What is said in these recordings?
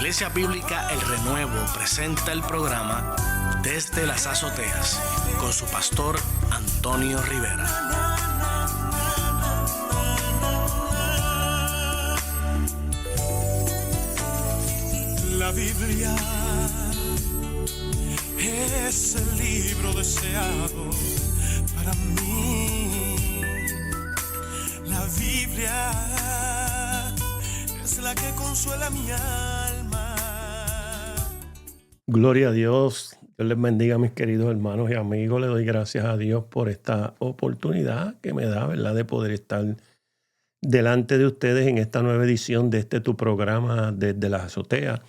Iglesia Bíblica El Renuevo presenta el programa Desde las Azoteas con su pastor Antonio Rivera. La Biblia es el libro deseado para mí. La Biblia es la que consuela mi alma. Gloria a Dios. Dios les bendiga, mis queridos hermanos y amigos. Le doy gracias a Dios por esta oportunidad que me da, ¿verdad?, de poder estar delante de ustedes en esta nueva edición de tu programa Desde las Azoteas.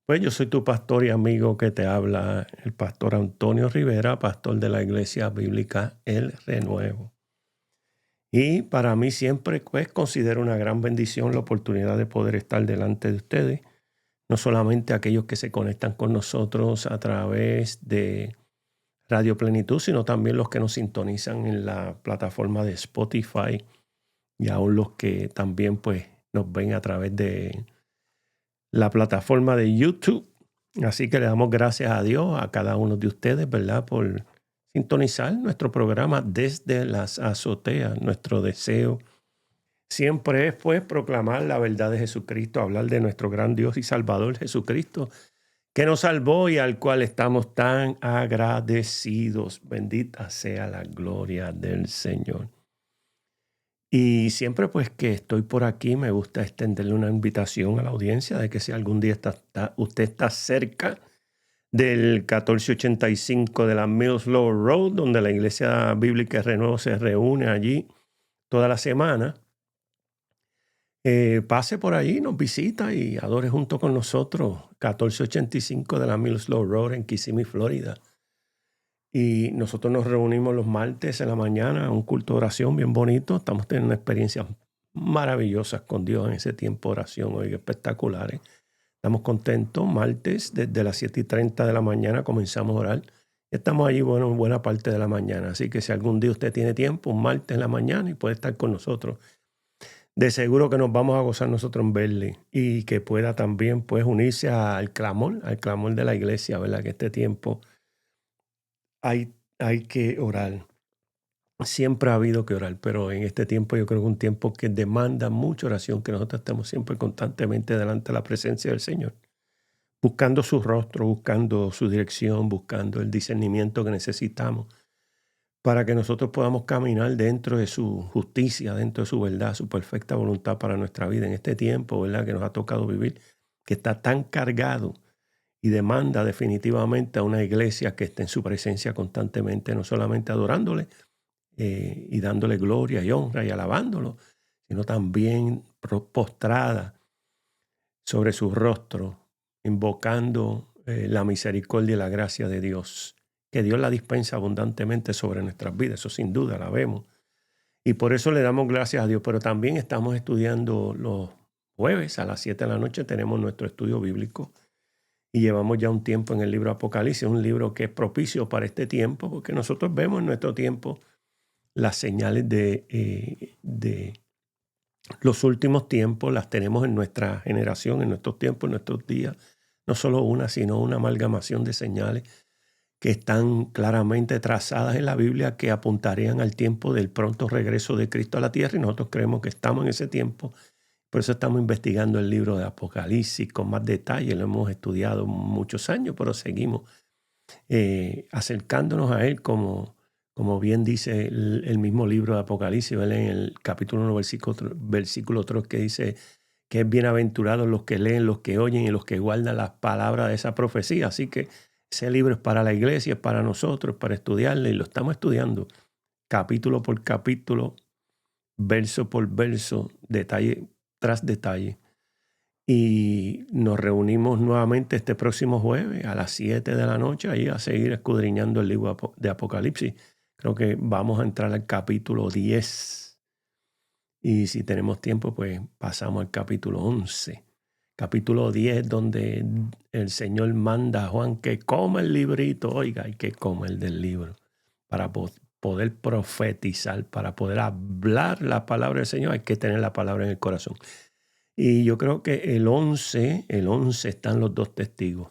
Pues yo soy tu pastor y amigo que te habla, el pastor Antonio Rivera, pastor de la Iglesia Bíblica El Renuevo. Y para mí siempre pues considero una gran bendición la oportunidad de poder estar delante de ustedes. No solamente aquellos que se conectan con nosotros a través de Radio Plenitud, sino también los que nos sintonizan en la plataforma de Spotify y aún los que también pues nos ven a través de la plataforma de YouTube. Así que le damos gracias a Dios, a cada uno de ustedes, ¿verdad?, por sintonizar nuestro programa Desde las Azoteas. Nuestro deseo siempre es pues proclamar la verdad de Jesucristo, hablar de nuestro gran Dios y Salvador Jesucristo, que nos salvó y al cual estamos tan agradecidos. Bendita sea la gloria del Señor. Y siempre pues que estoy por aquí me gusta extenderle una invitación a la audiencia de que si algún día usted está cerca del 1485 de la Mills Lower Road, donde la Iglesia Bíblica Renuevo se reúne allí toda la semana, pase por allí, nos visita y adore junto con nosotros. 1485 de la Mills Lower Road en Kissimmee, Florida. Y nosotros nos reunimos los martes en la mañana, un culto de oración bien bonito. Estamos teniendo experiencias maravillosas con Dios en ese tiempo de oración, hoy espectaculares. Estamos contentos. Martes, desde las 7:30 de la mañana comenzamos a orar. Estamos allí buena parte de la mañana. Así que si algún día usted tiene tiempo, un martes en la mañana y puede estar con nosotros, de seguro que nos vamos a gozar nosotros en verle y que pueda también pues unirse al clamor de la iglesia, ¿verdad? Que este tiempo hay que orar. Siempre ha habido que orar, pero en este tiempo yo creo que es un tiempo que demanda mucha oración, que nosotros estemos siempre constantemente delante de la presencia del Señor, buscando su rostro, buscando su dirección, buscando el discernimiento que necesitamos para que nosotros podamos caminar dentro de su justicia, dentro de su verdad, su perfecta voluntad para nuestra vida en este tiempo, ¿verdad?, que nos ha tocado vivir, que está tan cargado y demanda definitivamente a una iglesia que esté en su presencia constantemente, no solamente adorándole y dándole gloria y honra y alabándolo, sino también postrada sobre su rostro, invocando la misericordia y la gracia de Dios, que Dios la dispensa abundantemente sobre nuestras vidas. Eso sin duda la vemos. Y por eso le damos gracias a Dios. Pero también estamos estudiando los jueves a las 7 de la noche. Tenemos nuestro estudio bíblico. Y llevamos ya un tiempo en el libro Apocalipsis, un libro que es propicio para este tiempo, porque nosotros vemos en nuestro tiempo las señales de los últimos tiempos, las tenemos en nuestra generación, en nuestros tiempos, en nuestros días. No solo una, sino una amalgamación de señales que están claramente trazadas en la Biblia, que apuntarían al tiempo del pronto regreso de Cristo a la tierra, y nosotros creemos que estamos en ese tiempo. Por eso estamos investigando el libro de Apocalipsis con más detalle. Lo hemos estudiado muchos años, pero seguimos acercándonos a él como bien dice el mismo libro de Apocalipsis, ¿vale?, en el capítulo 1, versículo 3, que dice que es bienaventurados los que leen, los que oyen y los que guardan las palabras de esa profecía. Así que ese libro es para la iglesia, es para nosotros, para estudiarle, y lo estamos estudiando capítulo por capítulo, verso por verso, detalle tras detalle. Y nos reunimos nuevamente este próximo jueves a las 7 de la noche ahí a seguir escudriñando el libro de Apocalipsis. Creo que vamos a entrar al capítulo 10. Y si tenemos tiempo, pues pasamos al capítulo 11. Capítulo 10, donde el Señor manda a Juan que coma el librito. Oiga, hay que comer del libro para poder profetizar, para poder hablar la palabra del Señor. Hay que tener la palabra en el corazón. Y yo creo que el 11 están los dos testigos.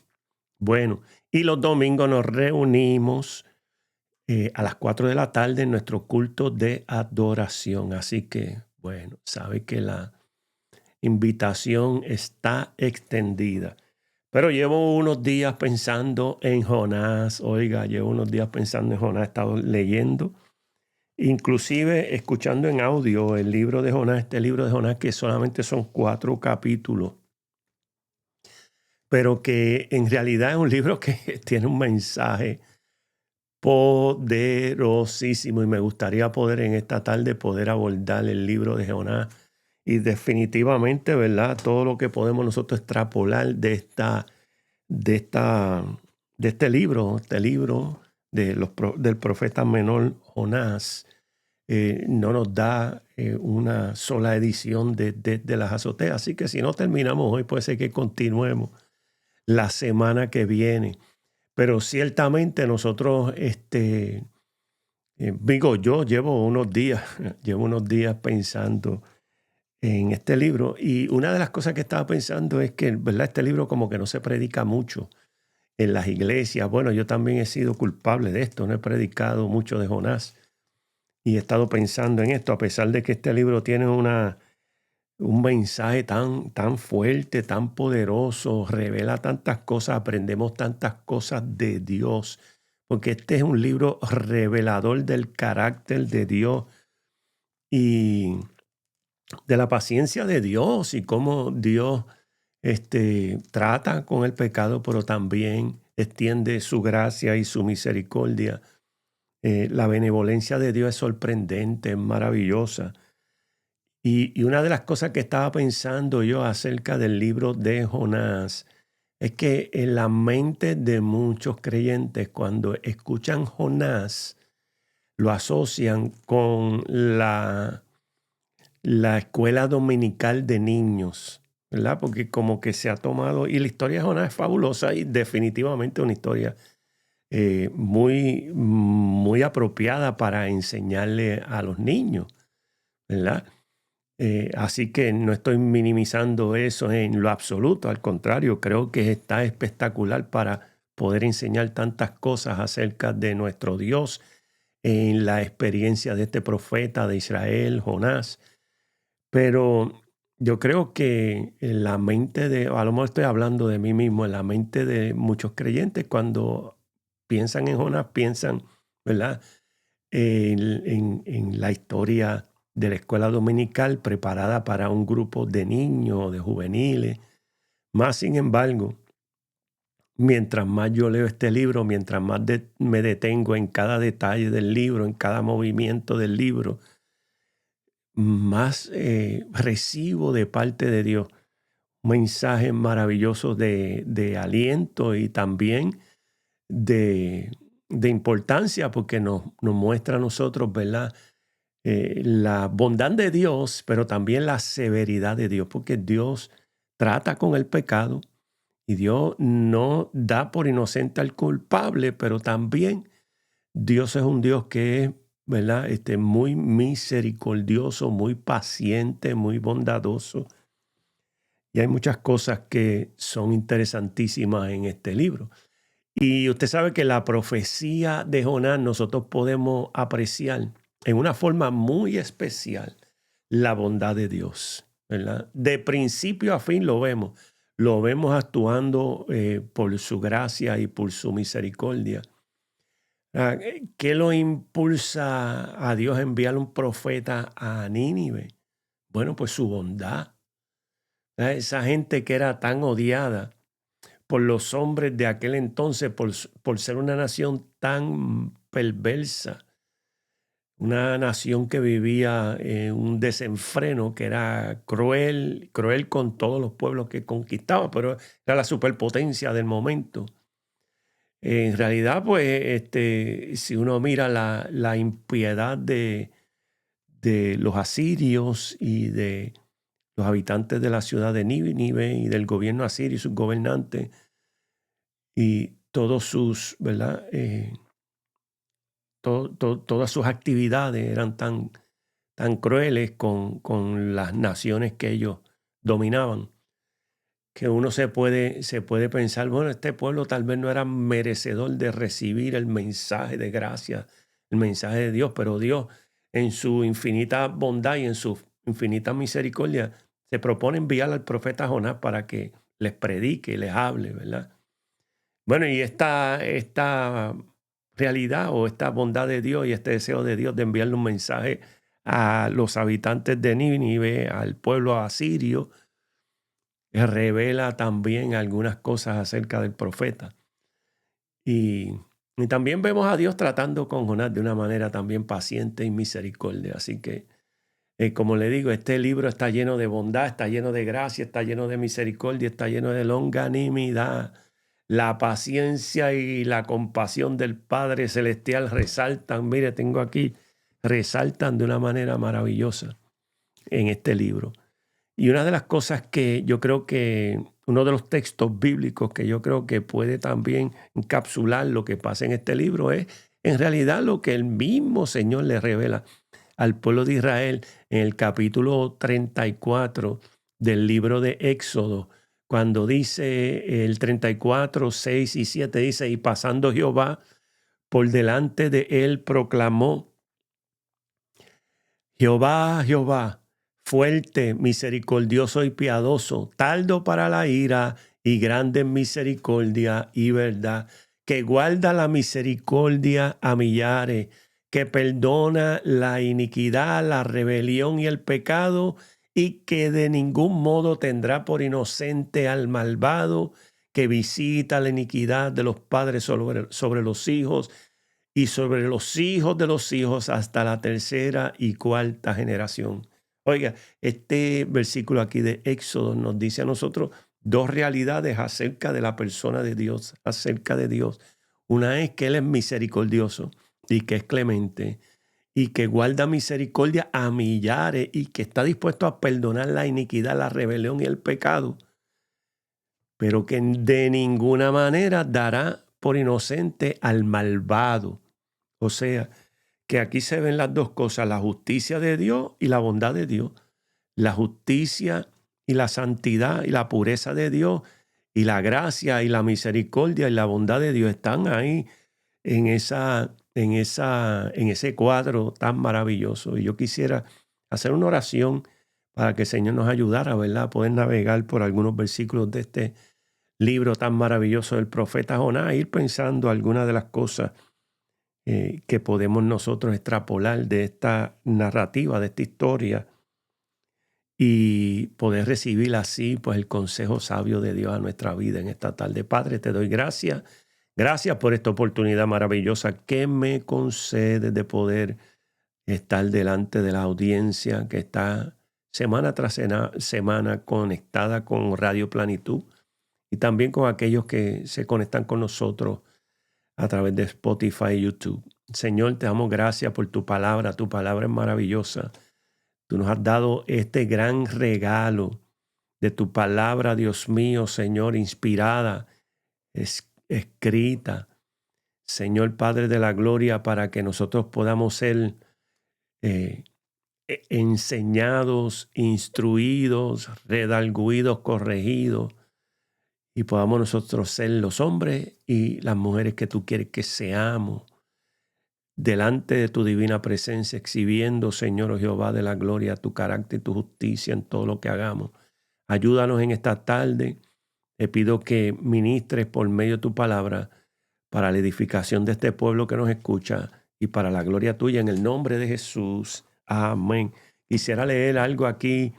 Bueno, y los domingos nos reunimos a las 4 de la tarde en nuestro culto de adoración. Así que, bueno, sabe que la invitación está extendida. Pero llevo unos días pensando en Jonás. Oiga, llevo unos días pensando en Jonás. He estado leyendo, inclusive escuchando en audio el libro de Jonás, este libro de Jonás que solamente son 4 capítulos, pero que en realidad es un libro que tiene un mensaje poderosísimo y me gustaría poder en esta tarde poder abordar el libro de Jonás y definitivamente, ¿verdad? Todo lo que podemos nosotros extrapolar de este libro del profeta menor Jonás, no nos da una sola edición de las azoteas. Así que si no terminamos hoy, puede ser que continuemos la semana que viene. Pero ciertamente nosotros, yo llevo unos días pensando en este libro y una de las cosas que estaba pensando es que, ¿verdad? Este libro como que no se predica mucho en las iglesias. Bueno, yo también he sido culpable de esto, no he predicado mucho de Jonás y he estado pensando en esto, a pesar de que este libro tiene un mensaje tan fuerte, tan poderoso, revela tantas cosas, aprendemos tantas cosas de Dios, porque este es un libro revelador del carácter de Dios y de la paciencia de Dios y cómo Dios trata con el pecado, pero también extiende su gracia y su misericordia. La benevolencia de Dios es sorprendente, es maravillosa. Y una de las cosas que estaba pensando yo acerca del libro de Jonás es que en la mente de muchos creyentes, cuando escuchan Jonás, lo asocian con la escuela dominical de niños, ¿verdad? Porque como que se ha tomado, y la historia de Jonás es fabulosa y definitivamente una historia muy, muy apropiada para enseñarle a los niños, ¿verdad? Así que no estoy minimizando eso en lo absoluto, al contrario, creo que está espectacular para poder enseñar tantas cosas acerca de nuestro Dios en la experiencia de este profeta de Israel, Jonás. Pero yo creo que en la mente a lo mejor estoy hablando de mí mismo, en la mente de muchos creyentes, cuando piensan en Jonás, piensan, ¿verdad? En la historia de la escuela dominical preparada para un grupo de niños, de juveniles. Más sin embargo, mientras más yo leo este libro, mientras más me detengo en cada detalle del libro, en cada movimiento del libro, más recibo de parte de Dios mensajes maravillosos de aliento y también de importancia, porque nos muestra a nosotros, ¿verdad? La bondad de Dios, pero también la severidad de Dios, porque Dios trata con el pecado y Dios no da por inocente al culpable, pero también Dios es un Dios que es, ¿verdad? Muy misericordioso, muy paciente, muy bondadoso. Y hay muchas cosas que son interesantísimas en este libro. Y usted sabe que la profecía de Jonás nosotros podemos apreciar en una forma muy especial la bondad de Dios, ¿verdad? De principio a fin lo vemos. Lo vemos actuando por su gracia y por su misericordia. ¿Qué lo impulsa a Dios a enviar un profeta a Nínive? Bueno, pues su bondad. Esa gente que era tan odiada por los hombres de aquel entonces, por ser una nación tan perversa, una nación que vivía en un desenfreno, que era cruel con todos los pueblos que conquistaba, pero era la superpotencia del momento. En realidad, pues, si uno mira la impiedad de los asirios y de los habitantes de la ciudad de Nínive y del gobierno asirio y sus gobernantes y todos sus, ¿verdad? Todas sus actividades eran tan crueles con las naciones que ellos dominaban, que uno se puede pensar, bueno, este pueblo tal vez no era merecedor de recibir el mensaje de gracia, el mensaje de Dios, pero Dios en su infinita bondad y en su infinita misericordia se propone enviar al profeta Jonás para que les predique, les hable, ¿verdad? Bueno, y esta realidad o esta bondad de Dios y este deseo de Dios de enviarle un mensaje a los habitantes de Nínive, al pueblo asirio, revela también algunas cosas acerca del profeta. Y también vemos a Dios tratando con Jonás de una manera también paciente y misericordia. Así que, como le digo, este libro está lleno de bondad, está lleno de gracia, está lleno de misericordia, está lleno de longanimidad. La paciencia y la compasión del Padre Celestial resaltan, mire, tengo aquí, resaltan de una manera maravillosa en este libro. Y una de las cosas que yo creo que, uno de los textos bíblicos que yo creo que puede también encapsular lo que pasa en este libro es en realidad lo que el mismo Señor le revela al pueblo de Israel en el capítulo 34 del libro de Éxodo, cuando dice el 34, 6 y 7, dice, y pasando Jehová por delante de él proclamó, Jehová, Jehová, fuerte, misericordioso y piadoso, tardo para la ira y grande en misericordia y verdad, que guarda la misericordia a millares, que perdona la iniquidad, la rebelión y el pecado, y que de ningún modo tendrá por inocente al malvado, que visita la iniquidad de los padres sobre los hijos, y sobre los hijos de los hijos hasta la tercera y cuarta generación. Oiga, este versículo aquí de Éxodo nos dice a nosotros dos realidades acerca de la persona de Dios, acerca de Dios. Una es que Él es misericordioso y que es clemente y que guarda misericordia a millares y que está dispuesto a perdonar la iniquidad, la rebelión y el pecado, pero que de ninguna manera dará por inocente al malvado. O sea, que aquí se ven las dos cosas, la justicia de Dios y la bondad de Dios. La justicia y la santidad y la pureza de Dios y la gracia y la misericordia y la bondad de Dios están ahí en ese cuadro tan maravilloso. Y yo quisiera hacer una oración para que el Señor nos ayudara, ¿verdad?, a poder navegar por algunos versículos de este libro tan maravilloso del profeta Jonás, ir pensando algunas de las cosas que podemos nosotros extrapolar de esta narrativa, de esta historia, y poder recibir así pues el consejo sabio de Dios a nuestra vida en esta tarde. Padre, te doy gracias. Gracias por esta oportunidad maravillosa que me concedes de poder estar delante de la audiencia que está semana tras semana conectada con Radio Plenitud y también con aquellos que se conectan con nosotros a través de Spotify y YouTube. Señor, te damos gracias por tu palabra es maravillosa. Tú nos has dado este gran regalo de tu palabra, Dios mío, Señor, inspirada, escrita, Señor Padre de la Gloria, para que nosotros podamos ser enseñados, instruidos, redarguidos, corregidos, y podamos nosotros ser los hombres y las mujeres que tú quieres que seamos delante de tu divina presencia, exhibiendo, Señor Jehová de la gloria, tu carácter y tu justicia en todo lo que hagamos. Ayúdanos en esta tarde. Te pido que ministres por medio de tu palabra para la edificación de este pueblo que nos escucha y para la gloria tuya en el nombre de Jesús. Amén. Quisiera leer algo aquí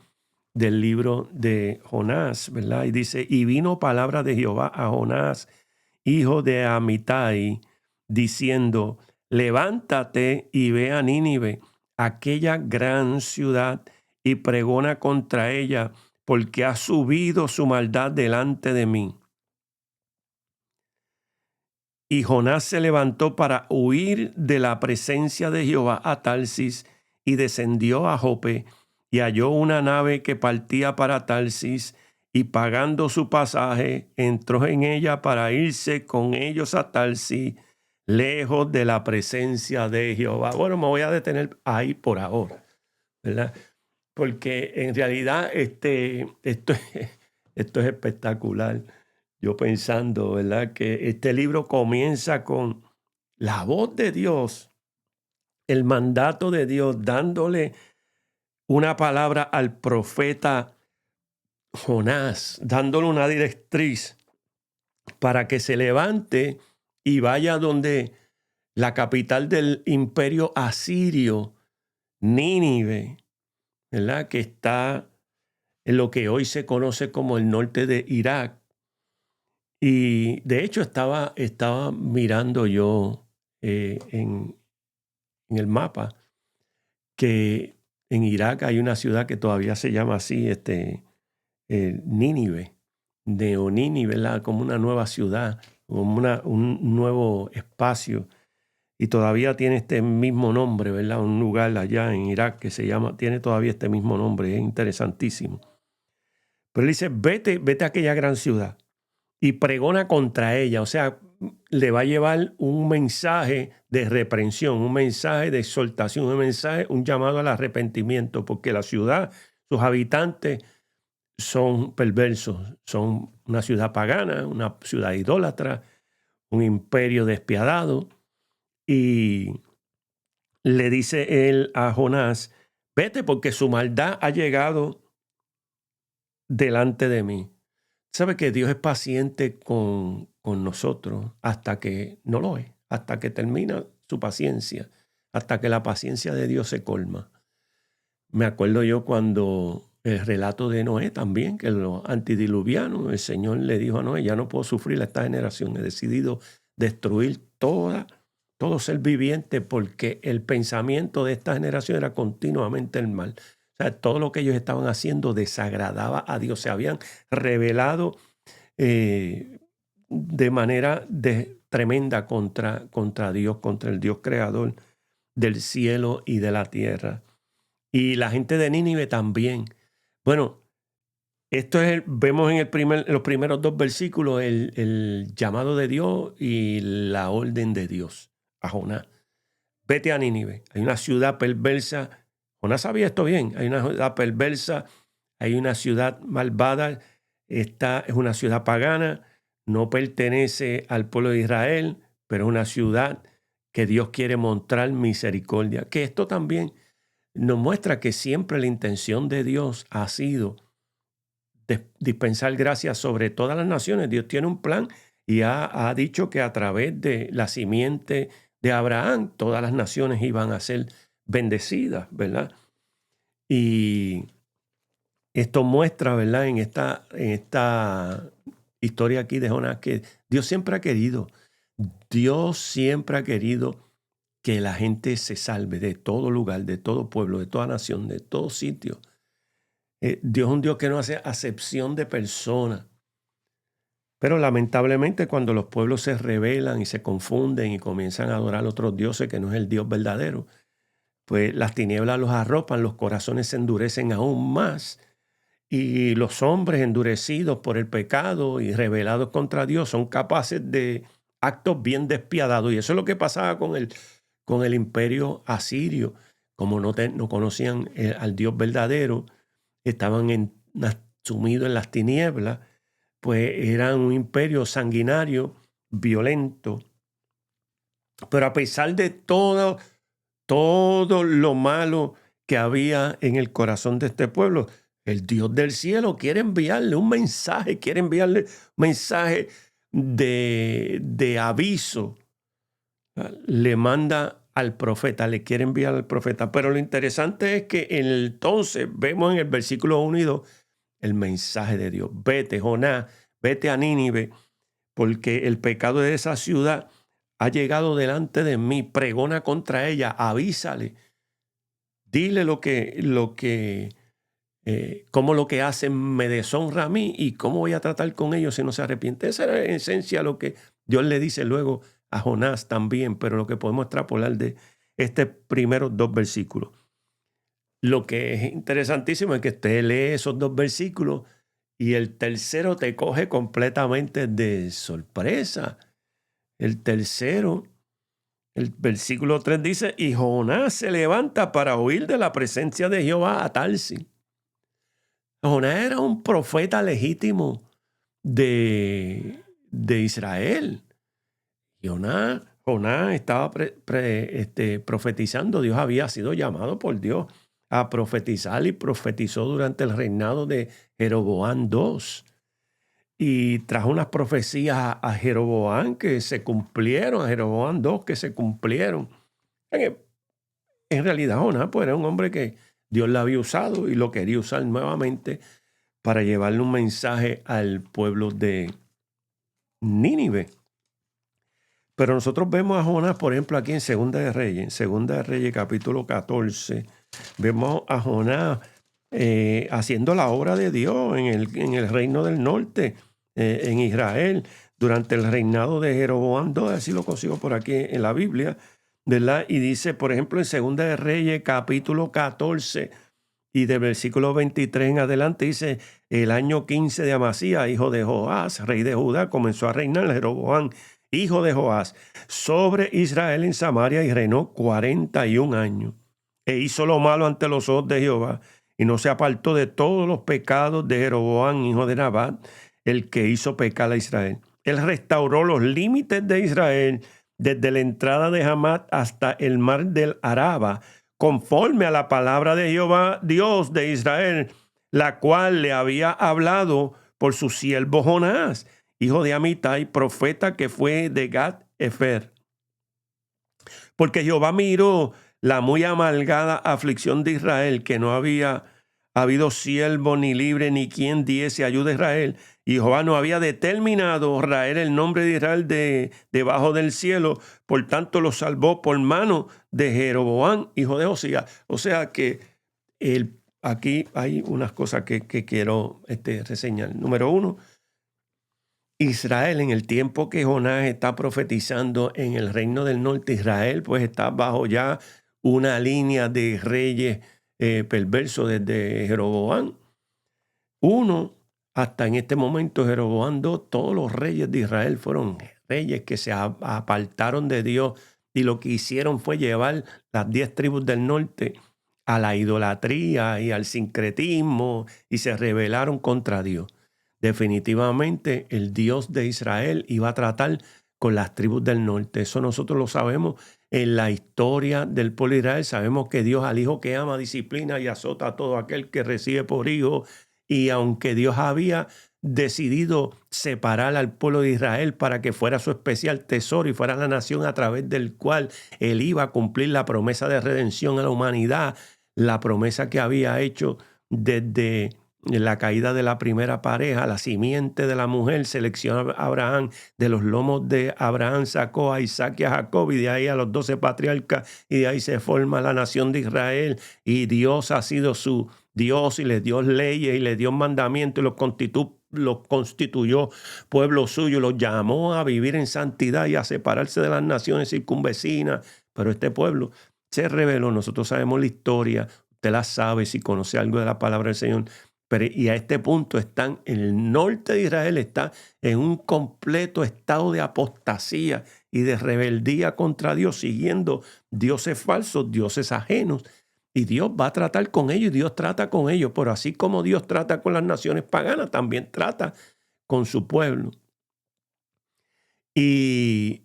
del libro de Jonás, ¿verdad? Y dice, y vino palabra de Jehová a Jonás, hijo de Amitai, diciendo, levántate y ve a Nínive, aquella gran ciudad, y pregona contra ella, porque ha subido su maldad delante de mí. Y Jonás se levantó para huir de la presencia de Jehová a Tarsis, y descendió a Jope, y halló una nave que partía para Tarsis, y pagando su pasaje, entró en ella para irse con ellos a Tarsis, lejos de la presencia de Jehová. Bueno, me voy a detener ahí por ahora, ¿verdad? porque en realidad esto es espectacular. Yo pensando, ¿verdad? Que este libro comienza con la voz de Dios, el mandato de Dios, dándole una palabra al profeta Jonás, dándole una directriz para que se levante y vaya donde la capital del imperio asirio, Nínive, ¿verdad? Que está en lo que hoy se conoce como el norte de Irak. Y de hecho estaba mirando yo en el mapa que en Irak hay una ciudad que todavía se llama así, Nínive, Neonínive, ¿verdad? Como una nueva ciudad, como un nuevo espacio. Y todavía tiene este mismo nombre, ¿verdad? Un lugar allá en Irak que tiene todavía este mismo nombre, es interesantísimo. Pero él dice, vete a aquella gran ciudad y pregona contra ella. O sea, le va a llevar un mensaje de reprensión, un mensaje de exhortación, un llamado al arrepentimiento, porque la ciudad, sus habitantes son perversos, son una ciudad pagana, una ciudad idólatra, un imperio despiadado. Y le dice él a Jonás, vete porque su maldad ha llegado delante de mí. Sabe que Dios es paciente con nosotros hasta que no lo es, hasta que termina su paciencia, hasta que la paciencia de Dios se colma. Me acuerdo yo cuando el relato de Noé también, que los antidiluvianos, el Señor le dijo a Noé, ya no puedo sufrir a esta generación, he decidido destruir todo ser viviente porque el pensamiento de esta generación era continuamente el mal. O sea, todo lo que ellos estaban haciendo desagradaba a Dios. Se habían rebelado de manera tremenda contra Dios, contra el Dios creador del cielo y de la tierra. Y la gente de Nínive también. Bueno, vemos en los primeros 2 versículos el llamado de Dios y la orden de Dios a Jonás. Vete a Nínive. Hay una ciudad perversa. Jonás sabía esto bien. Hay una ciudad perversa, hay una ciudad malvada. Esta es una ciudad pagana, no pertenece al pueblo de Israel, pero es una ciudad que Dios quiere mostrar misericordia. Que esto también nos muestra que siempre la intención de Dios ha sido dispensar gracia sobre todas las naciones. Dios tiene un plan y ha dicho que a través de la simiente de Abraham todas las naciones iban a ser bendecidas, ¿verdad? Y esto muestra, ¿verdad? En esta historia aquí de Jonás que Dios siempre ha querido que la gente se salve de todo lugar, de todo pueblo, de toda nación, de todo sitio. Dios es un Dios que no hace acepción de personas. Pero lamentablemente cuando los pueblos se rebelan y se confunden y comienzan a adorar a otros dioses que no es el Dios verdadero, pues las tinieblas los arropan, los corazones se endurecen aún más y los hombres endurecidos por el pecado y rebelados contra Dios son capaces de actos bien despiadados. Y eso es lo que pasaba con el imperio asirio. Como no conocían al Dios verdadero, estaban sumidos en las tinieblas, pues eran un imperio sanguinario, violento. Pero a pesar de todo lo malo que había en el corazón de este pueblo, el Dios del cielo quiere enviarle un mensaje, de aviso. Le manda al profeta, le quiere enviar al profeta. Pero lo interesante es que entonces vemos en el versículo 1 y 2 el mensaje de Dios. Vete, Jonás, vete a Nínive, porque el pecado de esa ciudad ha llegado delante de mí. Pregona contra ella, avísale. Dile cómo lo que hacen me deshonra a mí y cómo voy a tratar con ellos si no se arrepiente. Esa era en esencia lo que Dios le dice luego a Jonás también, pero lo que podemos extrapolar de estos primeros 2 versículos. Lo que es interesantísimo es que usted lee esos 2 versículos y el tercero te coge completamente de sorpresa. El tercero El versículo 3 dice, y Jonás se levanta para huir de la presencia de Jehová a Tarsis. Jonás era un profeta legítimo de Israel. Jonás estaba profetizando. Dios había sido llamado por Dios a profetizar y profetizó durante el reinado de Jeroboam II. Y trajo unas profecías a Jeroboam que se cumplieron, a Jeroboam II que se cumplieron. En realidad Jonás pues, era un hombre que Dios lo había usado y lo quería usar nuevamente para llevarle un mensaje al pueblo de Nínive. Pero nosotros vemos a Jonás, por ejemplo, aquí en Segunda de Reyes, capítulo 14, vemos a Jonás haciendo la obra de Dios en el reino del norte, en Israel, durante el reinado de Jeroboam II, así lo consigo por aquí en la Biblia, ¿verdad? Y dice, por ejemplo, en Segunda de Reyes, capítulo 14, y del versículo 23 en adelante, dice, el año 15 de Amasías, hijo de Joás, rey de Judá, comenzó a reinar Jeroboam, hijo de Joás, sobre Israel en Samaria, y reinó 41 años. E hizo lo malo ante los ojos de Jehová, y no se apartó de todos los pecados de Jeroboam, hijo de Nabat, el que hizo pecar a Israel. Él restauró los límites de Israel desde la entrada de Hamat hasta el mar del Araba, conforme a la palabra de Jehová, Dios de Israel, la cual le había hablado por su siervo Jonás, hijo de Amitai, profeta que fue de Gat-Efer. Porque Jehová miró la muy amargada aflicción de Israel, que no había habido siervo ni libre ni quien diese ayuda a Israel, y Jehová no había determinado raer el nombre de Israel debajo del cielo, por tanto lo salvó por mano de Jeroboam, hijo de Josías. O sea que aquí hay unas cosas que quiero reseñar. Número 1, Israel, en el tiempo que Jonás está profetizando en el reino del norte, Israel pues está bajo ya una línea de reyes perversos desde Jeroboam 1 hasta en este momento Jeroboam II. Todos los reyes de Israel fueron reyes que se apartaron de Dios y lo que hicieron fue llevar las 10 tribus del norte a la idolatría y al sincretismo y se rebelaron contra Dios. Definitivamente el Dios de Israel iba a tratar con las tribus del norte. Eso nosotros lo sabemos en la historia del pueblo de Israel. Sabemos que Dios al hijo que ama disciplina y azota a todo aquel que recibe por hijo. Y aunque Dios había decidido separar al pueblo de Israel para que fuera su especial tesoro y fuera la nación a través del cual él iba a cumplir la promesa de redención a la humanidad, la promesa que había hecho desde la caída de la primera pareja, la simiente de la mujer seleccionó a Abraham, de los lomos de Abraham sacó a Isaac y a Jacob, y de ahí a los 12 patriarcas, y de ahí se forma la nación de Israel, y Dios ha sido su Dios y les dio leyes y les dio mandamientos y los constituyó pueblo suyo, los llamó a vivir en santidad y a separarse de las naciones circunvecinas, pero este pueblo se rebeló. Nosotros sabemos la historia, usted la sabe si conoce algo de la palabra del Señor. Y a este punto están en el norte de Israel, está en un completo estado de apostasía y de rebeldía contra Dios, siguiendo dioses falsos, dioses ajenos. Y Dios va a tratar con ellos y Dios trata con ellos. Pero así como Dios trata con las naciones paganas, también trata con su pueblo. Y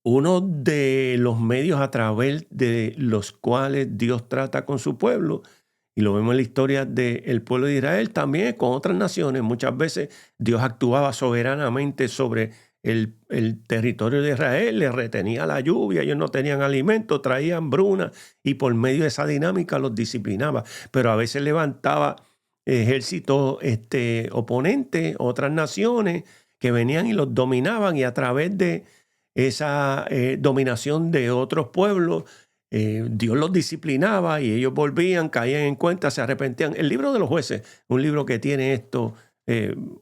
uno de los medios a través de los cuales Dios trata con su pueblo, y lo vemos en la historia del pueblo de Israel, también con otras naciones. Muchas veces Dios actuaba soberanamente sobre el territorio de Israel, le retenía la lluvia, ellos no tenían alimento, traían hambruna, y por medio de esa dinámica los disciplinaba. Pero a veces levantaba ejércitos oponentes, otras naciones que venían y los dominaban, y a través de esa dominación de otros pueblos, Dios los disciplinaba y ellos volvían, caían en cuenta, se arrepentían. El libro de los jueces, un libro que tiene esto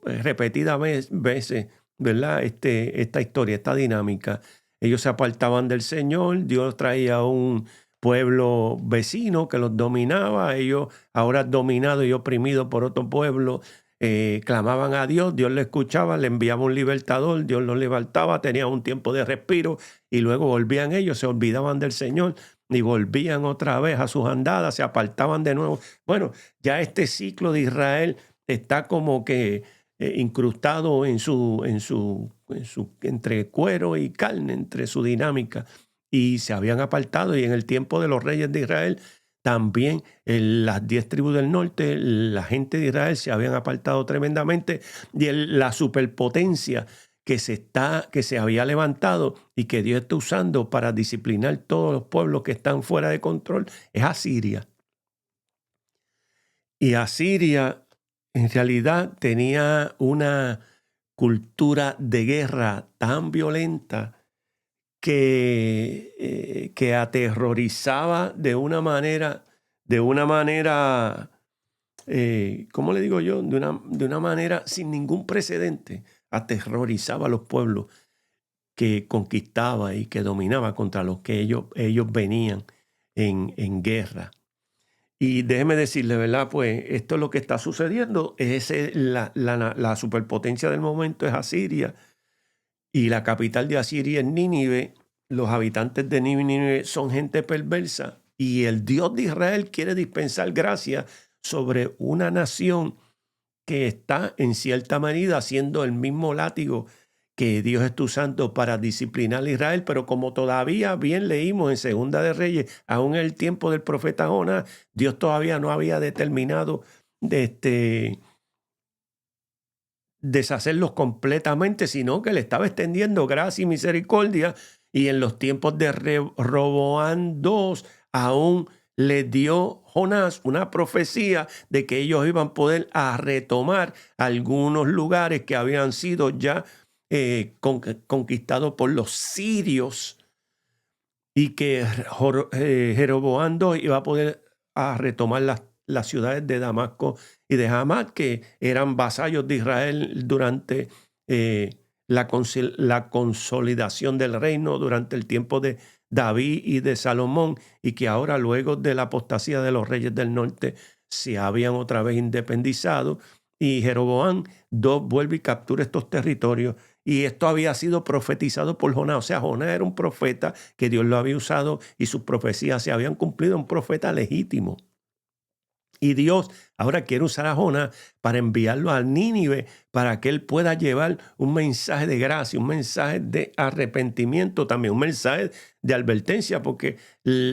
repetidas veces, ¿verdad? Esta historia, esta dinámica. Ellos se apartaban del Señor, Dios traía un pueblo vecino que los dominaba, ellos ahora dominados y oprimidos por otro pueblo, clamaban a Dios, Dios le escuchaba, le enviaba un libertador, Dios los levantaba, tenían un tiempo de respiro y luego volvían ellos, se olvidaban del Señor y volvían otra vez a sus andadas, se apartaban de nuevo. Bueno, ya este ciclo de Israel está como que incrustado en su entre cuero y carne, entre su dinámica, y se habían apartado. Y en el tiempo de los reyes de Israel también las 10 tribus del norte, la gente de Israel se habían apartado tremendamente, y la superpotencia que se había levantado y que Dios está usando para disciplinar todos los pueblos que están fuera de control es Asiria. Y Asiria en realidad tenía una cultura de guerra tan violenta que aterrorizaba de una manera, ¿cómo le digo yo? De una manera sin ningún precedente. Aterrorizaba a los pueblos que conquistaba y que dominaba, contra los que ellos venían en guerra. Y déjeme decirle, ¿verdad? Pues esto es lo que está sucediendo. La superpotencia del momento es Asiria, y la capital de Asiria es Nínive. Los habitantes de Nínive son gente perversa, y el Dios de Israel quiere dispensar gracia sobre una nación que está en cierta medida haciendo el mismo látigo que Dios está usando para disciplinar a Israel. Pero como todavía bien leímos en Segunda de Reyes, aún en el tiempo del profeta Jonás, Dios todavía no había determinado deshacerlos completamente, sino que le estaba extendiendo gracia y misericordia. Y en los tiempos de Roboam II aún le dio Jonás una profecía de que ellos iban a poder retomar algunos lugares que habían sido ya conquistados por los sirios, y que Jeroboam II iba a poder retomar las ciudades de Damasco y de Hamat, que eran vasallos de Israel durante la consolidación del reino durante el tiempo de David y de Salomón, y que ahora, luego de la apostasía de los reyes del norte, se habían otra vez independizado, y Jeroboam II vuelve y captura estos territorios. Y esto había sido profetizado por Jonás. O sea, Jonás era un profeta que Dios lo había usado, y sus profecías se habían cumplido, un profeta legítimo. Y Dios ahora quiere usar a Jonás para enviarlo a Nínive, para que él pueda llevar un mensaje de gracia, un mensaje de arrepentimiento, también un mensaje de advertencia, porque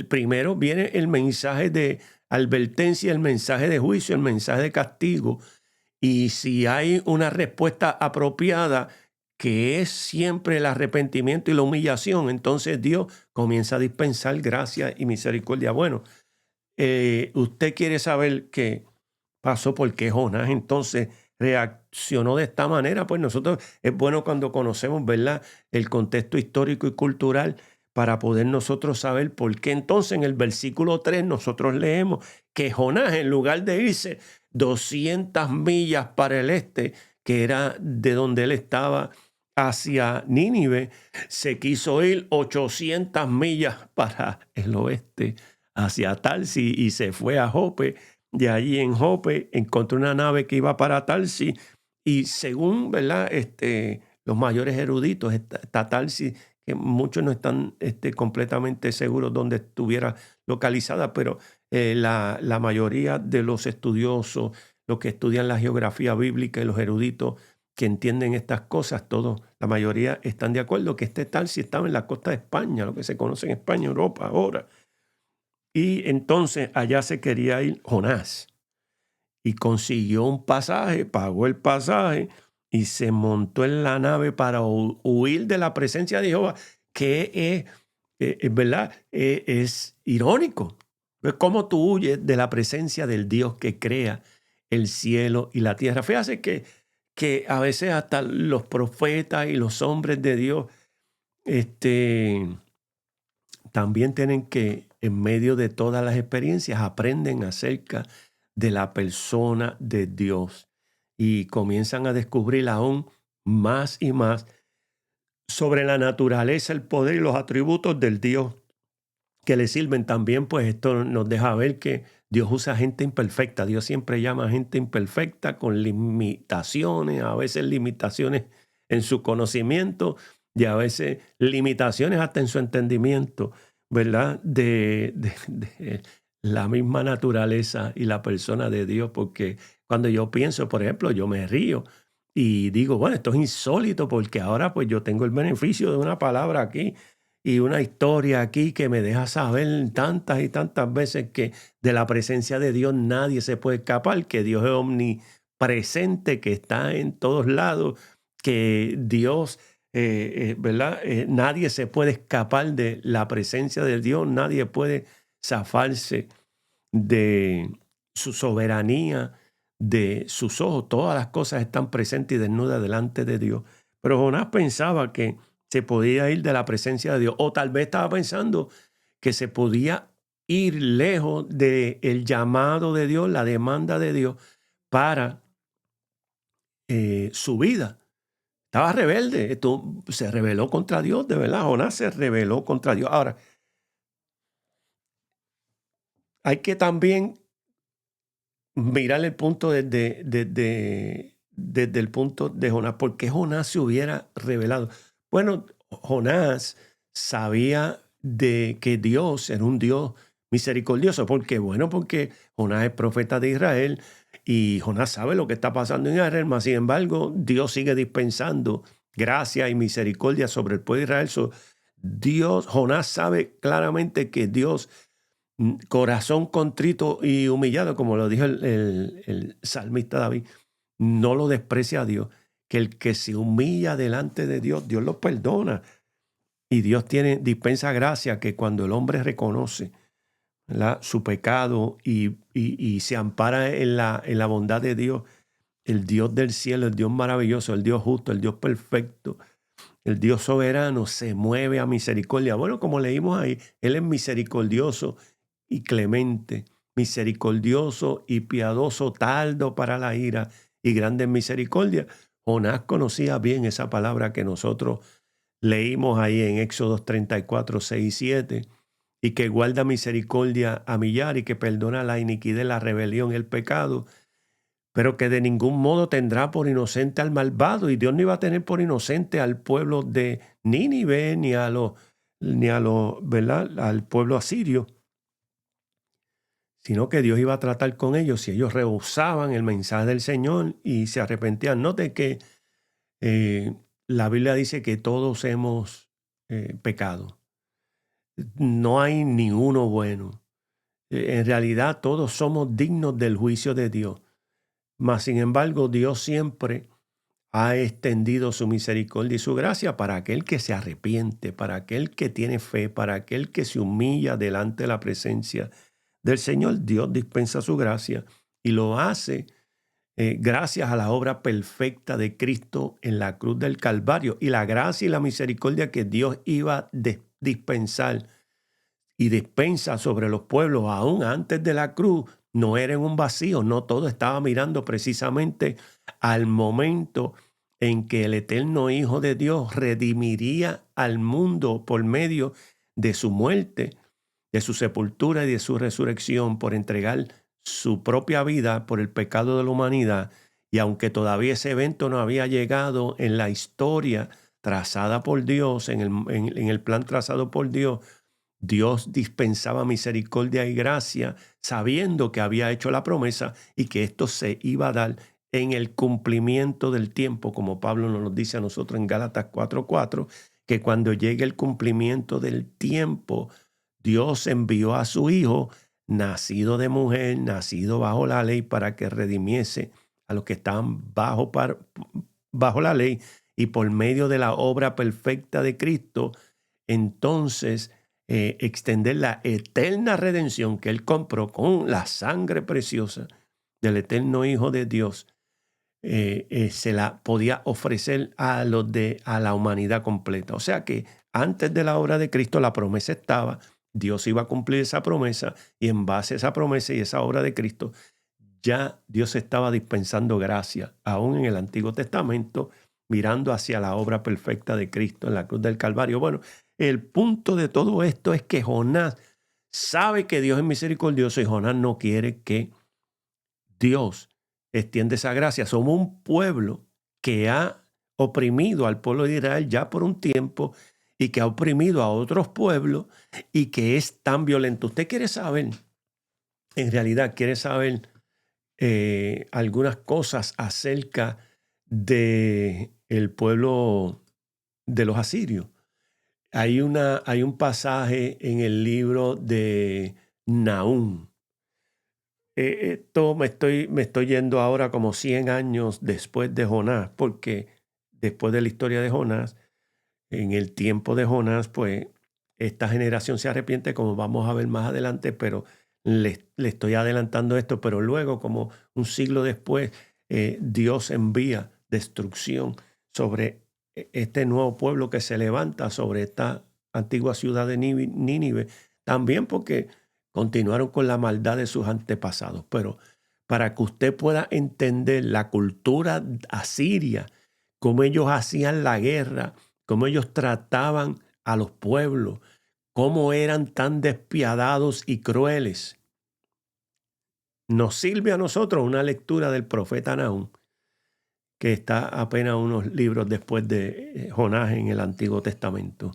primero viene el mensaje de advertencia, el mensaje de juicio, el mensaje de castigo. Y si hay una respuesta apropiada, que es siempre el arrepentimiento y la humillación, entonces Dios comienza a dispensar gracia y misericordia. Bueno, usted quiere saber qué pasó, por qué Jonás entonces reaccionó de esta manera. Pues nosotros, es bueno cuando conocemos, ¿verdad?, el contexto histórico y cultural, para poder nosotros saber por qué. Entonces, en el versículo 3 nosotros leemos que Jonás, en lugar de irse 200 millas para el este, que era de donde él estaba, hacia Nínive, se quiso ir 800 millas para el oeste, hacia Tarsis, y se fue a Jope. De allí, en Jope, encontró una nave que iba para Tarsis, y según, ¿verdad?, los mayores eruditos, esta Tarsis, que muchos no están completamente seguros dónde estuviera localizada, pero la mayoría de los estudiosos, los que estudian la geografía bíblica y los eruditos que entienden estas cosas, todos, la mayoría están de acuerdo que Tarsis estaba en la costa de España, lo que se conoce en España, Europa ahora. Y entonces allá se quería ir Jonás, y consiguió un pasaje, pagó el pasaje, y se montó en la nave para huir de la presencia de Jehová, que es ¿verdad? Es irónico. ¿Cómo tú huyes de la presencia del Dios que crea el cielo y la tierra? Fíjate que a veces hasta los profetas y los hombres de Dios también tienen que, en medio de todas las experiencias, aprenden acerca de la persona de Dios, y comienzan a descubrir aún más y más sobre la naturaleza, el poder y los atributos del Dios que le sirven. También, pues, esto nos deja ver que Dios usa gente imperfecta. Dios siempre llama a gente imperfecta con limitaciones, a veces limitaciones en su conocimiento y a veces limitaciones hasta en su entendimiento, ¿verdad? De la misma naturaleza y la persona de Dios, porque cuando yo pienso, por ejemplo, yo me río y digo, bueno, esto es insólito porque ahora pues yo tengo el beneficio de una palabra aquí y una historia aquí que me deja saber tantas y tantas veces que de la presencia de Dios nadie se puede escapar, que Dios es omnipresente, que está en todos lados, que Dios, ¿verdad? Nadie se puede escapar de la presencia de Dios, nadie puede zafarse de su soberanía, de sus ojos. Todas las cosas están presentes y desnudas delante de Dios. Pero Jonás pensaba que se podía ir de la presencia de Dios, o tal vez estaba pensando que se podía ir lejos del llamado de Dios, la demanda de Dios para su vida. Estaba rebelde, esto se rebeló contra Dios, de verdad. Jonás se rebeló contra Dios. Ahora, hay que también mirar el punto desde el punto de Jonás. ¿Por qué Jonás se hubiera rebelado? Bueno, Jonás sabía de que Dios era un Dios misericordioso. ¿Por qué? Bueno, porque Jonás es profeta de Israel y Jonás sabe lo que está pasando en Israel, mas sin embargo, Dios sigue dispensando gracia y misericordia sobre el pueblo de Israel. Jonás sabe claramente que Dios, corazón contrito y humillado, como lo dijo el salmista David, no lo desprecia a Dios, que el que se humilla delante de Dios, Dios lo perdona. Y Dios dispensa gracia, que cuando el hombre reconoce, ¿verdad?, su pecado y se ampara en la bondad de Dios, el Dios del cielo, el Dios maravilloso, el Dios justo, el Dios perfecto, el Dios soberano, se mueve a misericordia. Bueno, como leímos ahí, Él es misericordioso y clemente, misericordioso y piadoso, tardo para la ira y grande en misericordia. Jonás conocía bien esa palabra que nosotros leímos ahí en Éxodo 34, 6 y 7, y que guarda misericordia a millar y que perdona la iniquidad, la rebelión, el pecado, pero que de ningún modo tendrá por inocente al malvado. Y Dios no iba a tener por inocente al pueblo de Nínive ni a los, ¿verdad?, al pueblo asirio, sino que Dios iba a tratar con ellos si ellos rehusaban el mensaje del Señor y se arrepentían. Note que la Biblia dice que todos hemos pecado. No hay ni uno bueno. En realidad todos somos dignos del juicio de Dios. Mas, sin embargo, Dios siempre ha extendido su misericordia y su gracia para aquel que se arrepiente, para aquel que tiene fe, para aquel que se humilla delante de la presencia del Señor. Dios dispensa su gracia y lo hace gracias a la obra perfecta de Cristo en la cruz del Calvario. Y la gracia y la misericordia que Dios iba a dispensar y dispensa sobre los pueblos aún antes de la cruz, no era en un vacío, no todo estaba mirando precisamente al momento en que el eterno Hijo de Dios redimiría al mundo por medio de su muerte, de su sepultura y de su resurrección, por entregar su propia vida por el pecado de la humanidad. Y aunque todavía ese evento no había llegado en la historia trazada por Dios, en el plan trazado por Dios, Dios dispensaba misericordia y gracia, sabiendo que había hecho la promesa y que esto se iba a dar en el cumplimiento del tiempo, como Pablo nos lo dice a nosotros en Gálatas 4:4, que cuando llegue el cumplimiento del tiempo, Dios envió a su Hijo, nacido de mujer, nacido bajo la ley, para que redimiese a los que estaban bajo la ley, y por medio de la obra perfecta de Cristo, entonces extender la eterna redención que Él compró con la sangre preciosa del eterno Hijo de Dios, se la podía ofrecer a la humanidad completa. O sea que antes de la obra de Cristo la promesa estaba, Dios iba a cumplir esa promesa, y en base a esa promesa y esa obra de Cristo, ya Dios estaba dispensando gracia, aún en el Antiguo Testamento, mirando hacia la obra perfecta de Cristo en la cruz del Calvario. Bueno, el punto de todo esto es que Jonás sabe que Dios es misericordioso y Jonás no quiere que Dios extienda esa gracia. Somos un pueblo que ha oprimido al pueblo de Israel ya por un tiempo y que ha oprimido a otros pueblos y que es tan violento. Usted quiere saber, en realidad quiere saber algunas cosas acerca de el pueblo de los asirios. Hay un pasaje en el libro de Nahum. Esto me estoy yendo ahora como 100 años después de Jonás, porque después de la historia de Jonás, en el tiempo de Jonás, pues esta generación se arrepiente, como vamos a ver más adelante, pero le estoy adelantando esto, pero luego, como un siglo después, Dios envía destrucción sobre este nuevo pueblo que se levanta sobre esta antigua ciudad de Nínive, también porque continuaron con la maldad de sus antepasados. Pero para que usted pueda entender la cultura asiria, cómo ellos hacían la guerra, cómo ellos trataban a los pueblos, cómo eran tan despiadados y crueles, nos sirve a nosotros una lectura del profeta Nahum, que está apenas unos libros después de Jonás en el Antiguo Testamento.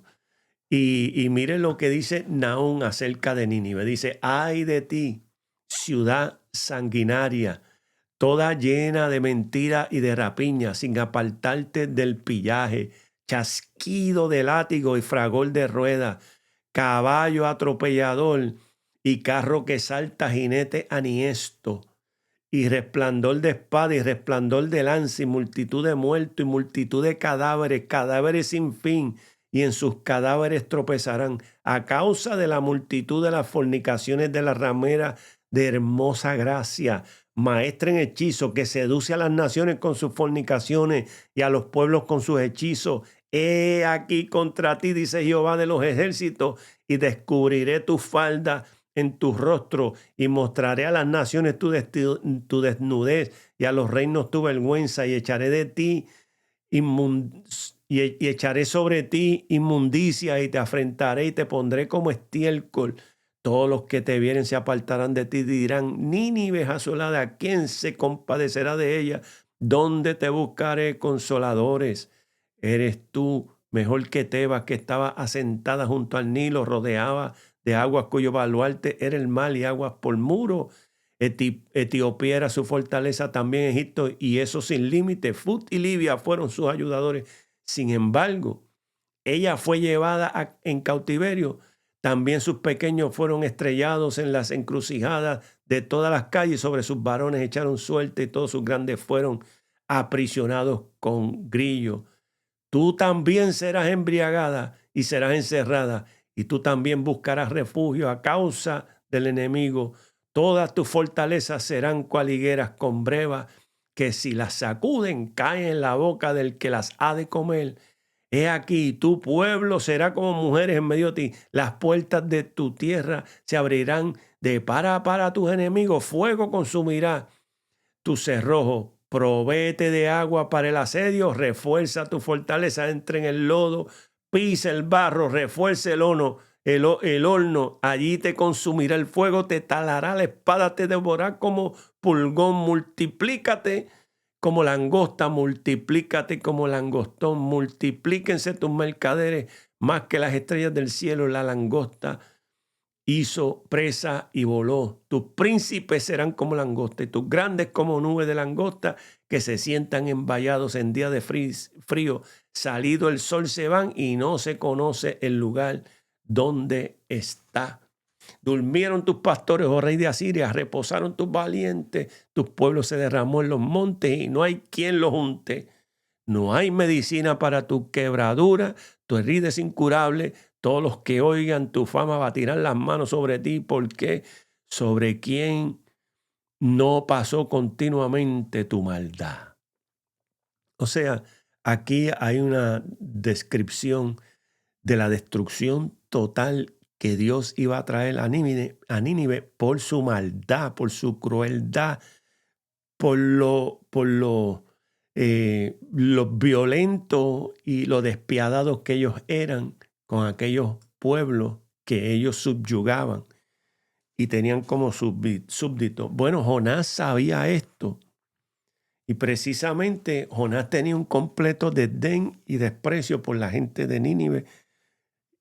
Y mire lo que dice Nahum acerca de Nínive. Dice: ay de ti, ciudad sanguinaria, toda llena de mentira y de rapiña, sin apartarte del pillaje, chasquido de látigo y fragor de rueda, caballo atropellador y carro que salta, jinete aniesto, y resplandor de espada y resplandor de lanza y multitud de muertos y multitud de cadáveres, cadáveres sin fin, y en sus cadáveres tropezarán a causa de la multitud de las fornicaciones de la ramera de hermosa gracia, maestra en hechizo, que seduce a las naciones con sus fornicaciones y a los pueblos con sus hechizos. He aquí contra ti, dice Jehová de los ejércitos, y descubriré tu falda en tu rostro y mostraré a las naciones tu desnudez y a los reinos tu vergüenza, y echaré de ti y echaré sobre ti inmundicia y te afrentaré y te pondré como estiércol. Todos los que te vieren se apartarán de ti y dirán: Nínive es asolada, ¿quién se compadecerá de ella? ¿Dónde te buscaré consoladores? Eres tú mejor que Tebas, que estaba asentada junto al Nilo, rodeaba de aguas cuyo baluarte era el mar y aguas por muro. Etiopía era su fortaleza, también Egipto, y eso sin límite. Fut y Libia fueron sus ayudadores. Sin embargo, ella fue llevada en cautiverio. También sus pequeños fueron estrellados en las encrucijadas de todas las calles. Sobre sus varones echaron suerte y todos sus grandes fueron aprisionados con grillo. Tú también serás embriagada y serás encerrada, y tú también buscarás refugio a causa del enemigo. Todas tus fortalezas serán cual higueras con brevas, que si las sacuden caen en la boca del que las ha de comer. He aquí, tu pueblo será como mujeres en medio de ti. Las puertas de tu tierra se abrirán de par a par a tus enemigos. Fuego consumirá tu cerrojo. Provéete de agua para el asedio. Refuerza tu fortaleza. Entra en el lodo. Pisa el barro. Refuerza el horno. Allí te consumirá el fuego. Te talará la espada. Te devorará como pulgón. Multiplícate como langosta, multiplícate como langostón, multiplíquense tus mercaderes más que las estrellas del cielo. La langosta hizo presa y voló. Tus príncipes serán como langosta y tus grandes como nubes de langosta que se sientan envallados en día de frío. Salido el sol se van y no se conoce el lugar donde está. Durmieron tus pastores, oh rey de Asiria, reposaron tus valientes, tus pueblos se derramó en los montes y no hay quien los junte. No hay medicina para tu quebradura, tu herida es incurable. Todos los que oigan tu fama batirán las manos sobre ti, porque sobre quien no pasó continuamente tu maldad. O sea, aquí hay una descripción de la destrucción total que Dios iba a traer a Nínive por su maldad, por su crueldad, por lo violento y lo despiadados que ellos eran con aquellos pueblos que ellos subyugaban y tenían como súbditos. Bueno, Jonás sabía esto. Y precisamente Jonás tenía un completo desdén y desprecio por la gente de Nínive.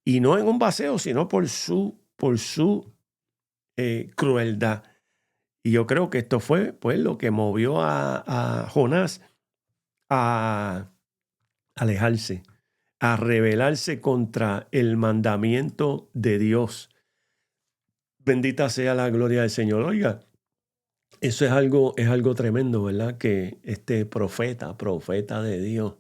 Y no en un vacío, sino por su crueldad. Y yo creo que esto fue pues lo que movió a Jonás a alejarse, a rebelarse contra el mandamiento de Dios. Bendita sea la gloria del Señor. Oiga, eso es algo tremendo, ¿verdad? Que este profeta de Dios,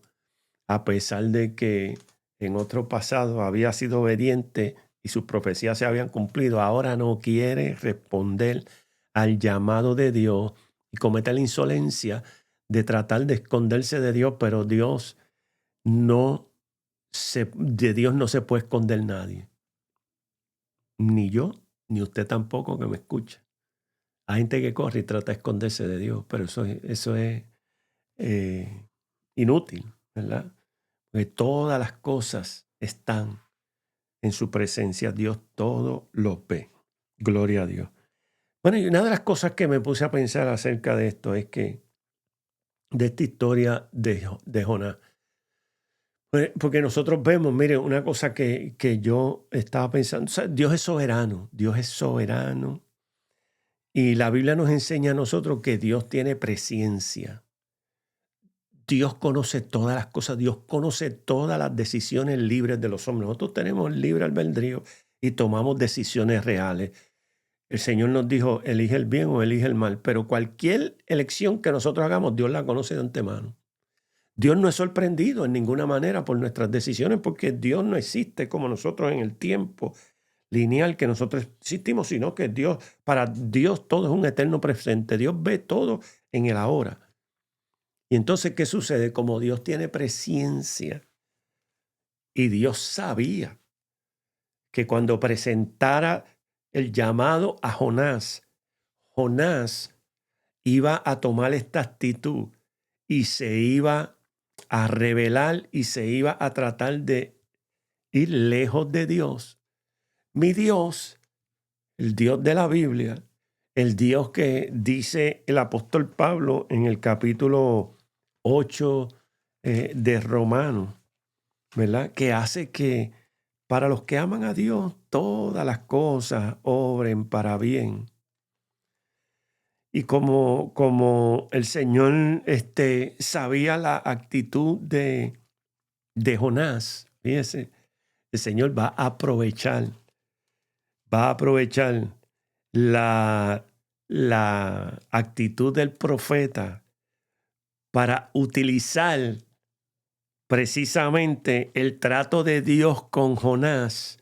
a pesar de que en otro pasado había sido obediente y sus profecías se habían cumplido, ahora no quiere responder al llamado de Dios y comete la insolencia de tratar de esconderse de Dios, pero de Dios no se puede esconder nadie. Ni yo, ni usted tampoco que me escucha. Hay gente que corre y trata de esconderse de Dios, pero eso es inútil, ¿verdad? Porque todas las cosas están en su presencia. Dios todo lo ve. Gloria a Dios. Bueno, y una de las cosas que me puse a pensar acerca de esto es que, de esta historia de Jonás, porque nosotros vemos, mire, una cosa que yo estaba pensando, o sea, Dios es soberano. Y la Biblia nos enseña a nosotros que Dios tiene presciencia. Dios conoce todas las cosas, Dios conoce todas las decisiones libres de los hombres. Nosotros tenemos libre albedrío y tomamos decisiones reales. El Señor nos dijo, elige el bien o elige el mal, pero cualquier elección que nosotros hagamos, Dios la conoce de antemano. Dios no es sorprendido en ninguna manera por nuestras decisiones, porque Dios no existe como nosotros en el tiempo lineal que nosotros existimos, sino que para Dios todo es un eterno presente. Dios ve todo en el ahora. Y entonces, ¿qué sucede? Como Dios tiene presciencia y Dios sabía que cuando presentara el llamado a Jonás, Jonás iba a tomar esta actitud y se iba a rebelar y se iba a tratar de ir lejos de Dios. Mi Dios, el Dios de la Biblia, el Dios que dice el apóstol Pablo en el capítulo 8 de Romanos, ¿verdad? Que hace que para los que aman a Dios todas las cosas obren para bien. Y como el Señor sabía la actitud de Jonás, fíjese, el Señor va a aprovechar la actitud del profeta para utilizar precisamente el trato de Dios con Jonás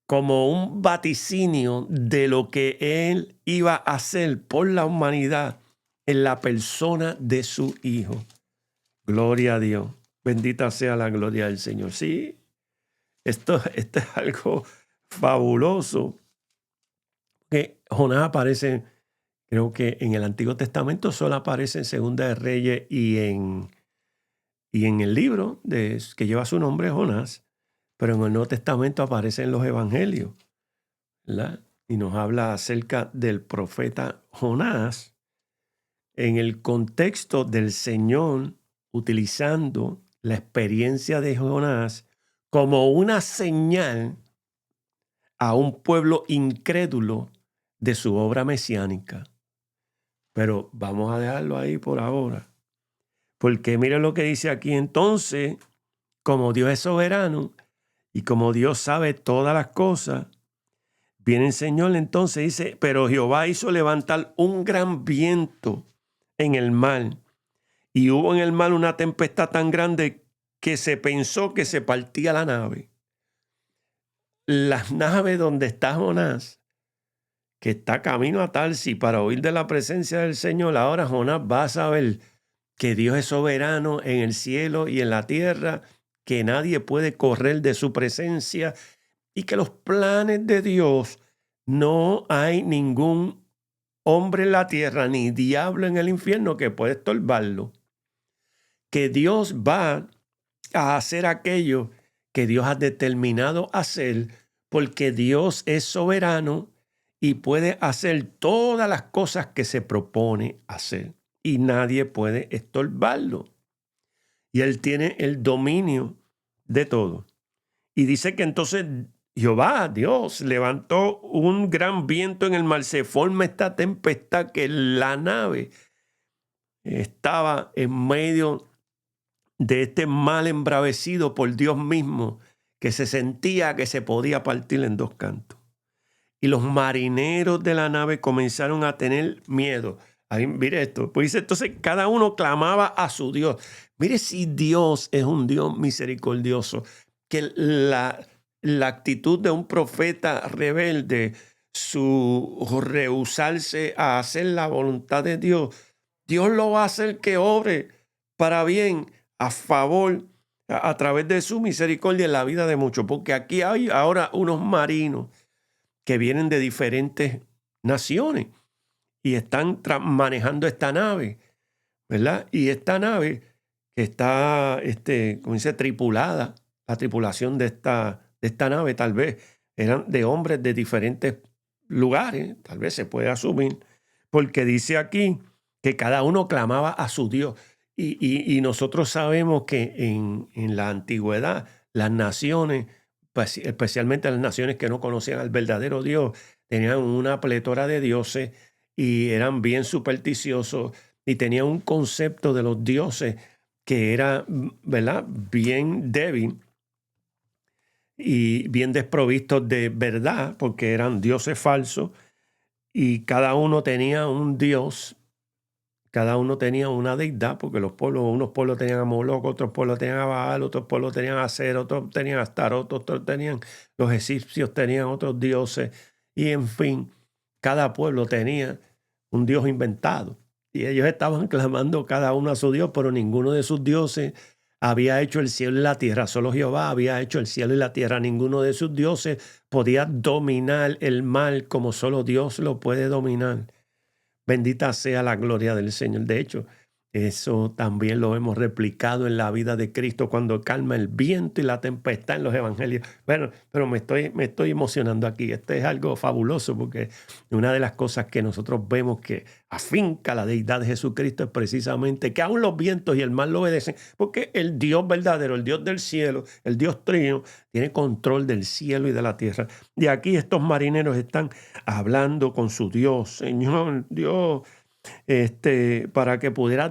como un vaticinio de lo que él iba a hacer por la humanidad en la persona de su Hijo. Gloria a Dios. Bendita sea la gloria del Señor. Sí, esto es algo fabuloso. Que Jonás aparece, creo que en el Antiguo Testamento solo aparece en Segunda de Reyes y en el libro que lleva su nombre, Jonás, pero en el Nuevo Testamento aparece en los Evangelios, ¿verdad? Y nos habla acerca del profeta Jonás en el contexto del Señor utilizando la experiencia de Jonás como una señal a un pueblo incrédulo de su obra mesiánica. Pero vamos a dejarlo ahí por ahora. Porque mire lo que dice aquí. Entonces, como Dios es soberano y como Dios sabe todas las cosas, viene el Señor entonces dice, pero Jehová hizo levantar un gran viento en el mar. Y hubo en el mar una tempestad tan grande que se pensó que se partía la nave. La nave donde está Jonás, que está camino a Tarsis para huir de la presencia del Señor, ahora Jonás va a saber que Dios es soberano en el cielo y en la tierra, que nadie puede correr de su presencia y que los planes de Dios no hay ningún hombre en la tierra ni diablo en el infierno que pueda estorbarlo. Que Dios va a hacer aquello que Dios ha determinado hacer porque Dios es soberano y puede hacer todas las cosas que se propone hacer. Y nadie puede estorbarlo. Y él tiene el dominio de todo. Y dice que entonces Jehová, Dios, levantó un gran viento en el mar. Se forma esta tempestad que la nave estaba en medio de este mal embravecido por Dios mismo, que se sentía que se podía partir en dos cantos. Y los marineros de la nave comenzaron a tener miedo. Ahí, mire esto, pues dice, entonces cada uno clamaba a su Dios. Mire si Dios es un Dios misericordioso, que la actitud de un profeta rebelde, su rehusarse a hacer la voluntad de Dios, Dios lo va a hacer que obre para bien, a favor, a través de su misericordia en la vida de muchos. Porque aquí hay ahora unos marinos que vienen de diferentes naciones y están manejando esta nave, ¿verdad? Y esta nave que está, como dice, tripulada, la tripulación de esta nave tal vez eran de hombres de diferentes lugares, tal vez se puede asumir, porque dice aquí que cada uno clamaba a su Dios. Y nosotros sabemos que en la antigüedad las naciones, pues, especialmente las naciones que no conocían al verdadero Dios, tenían una pletora de dioses y eran bien supersticiosos y tenían un concepto de los dioses que era, ¿verdad?, bien débil y bien desprovistos de verdad, porque eran dioses falsos, y cada uno tenía un dios. Cada uno tenía una deidad, porque unos pueblos tenían a Moloch, otros pueblos tenían a Baal, otros pueblos tenían a Aser, otros tenían a Astarot, otros tenían, los egipcios tenían otros dioses, y en fin, cada pueblo tenía un dios inventado. Y ellos estaban clamando cada uno a su Dios, pero ninguno de sus dioses había hecho el cielo y la tierra. Solo Jehová había hecho el cielo y la tierra. Ninguno de sus dioses podía dominar el mal como solo Dios lo puede dominar. Bendita sea la gloria del Señor. De hecho, eso también lo hemos replicado en la vida de Cristo cuando calma el viento y la tempestad en los evangelios. Bueno, pero me estoy emocionando aquí. Esto es algo fabuloso porque una de las cosas que nosotros vemos que afinca la deidad de Jesucristo es precisamente que aún los vientos y el mar lo obedecen, porque el Dios verdadero, el Dios del cielo, el Dios trino, tiene control del cielo y de la tierra. Y aquí estos marineros están hablando con su Dios. Señor, Dios, para que pudiera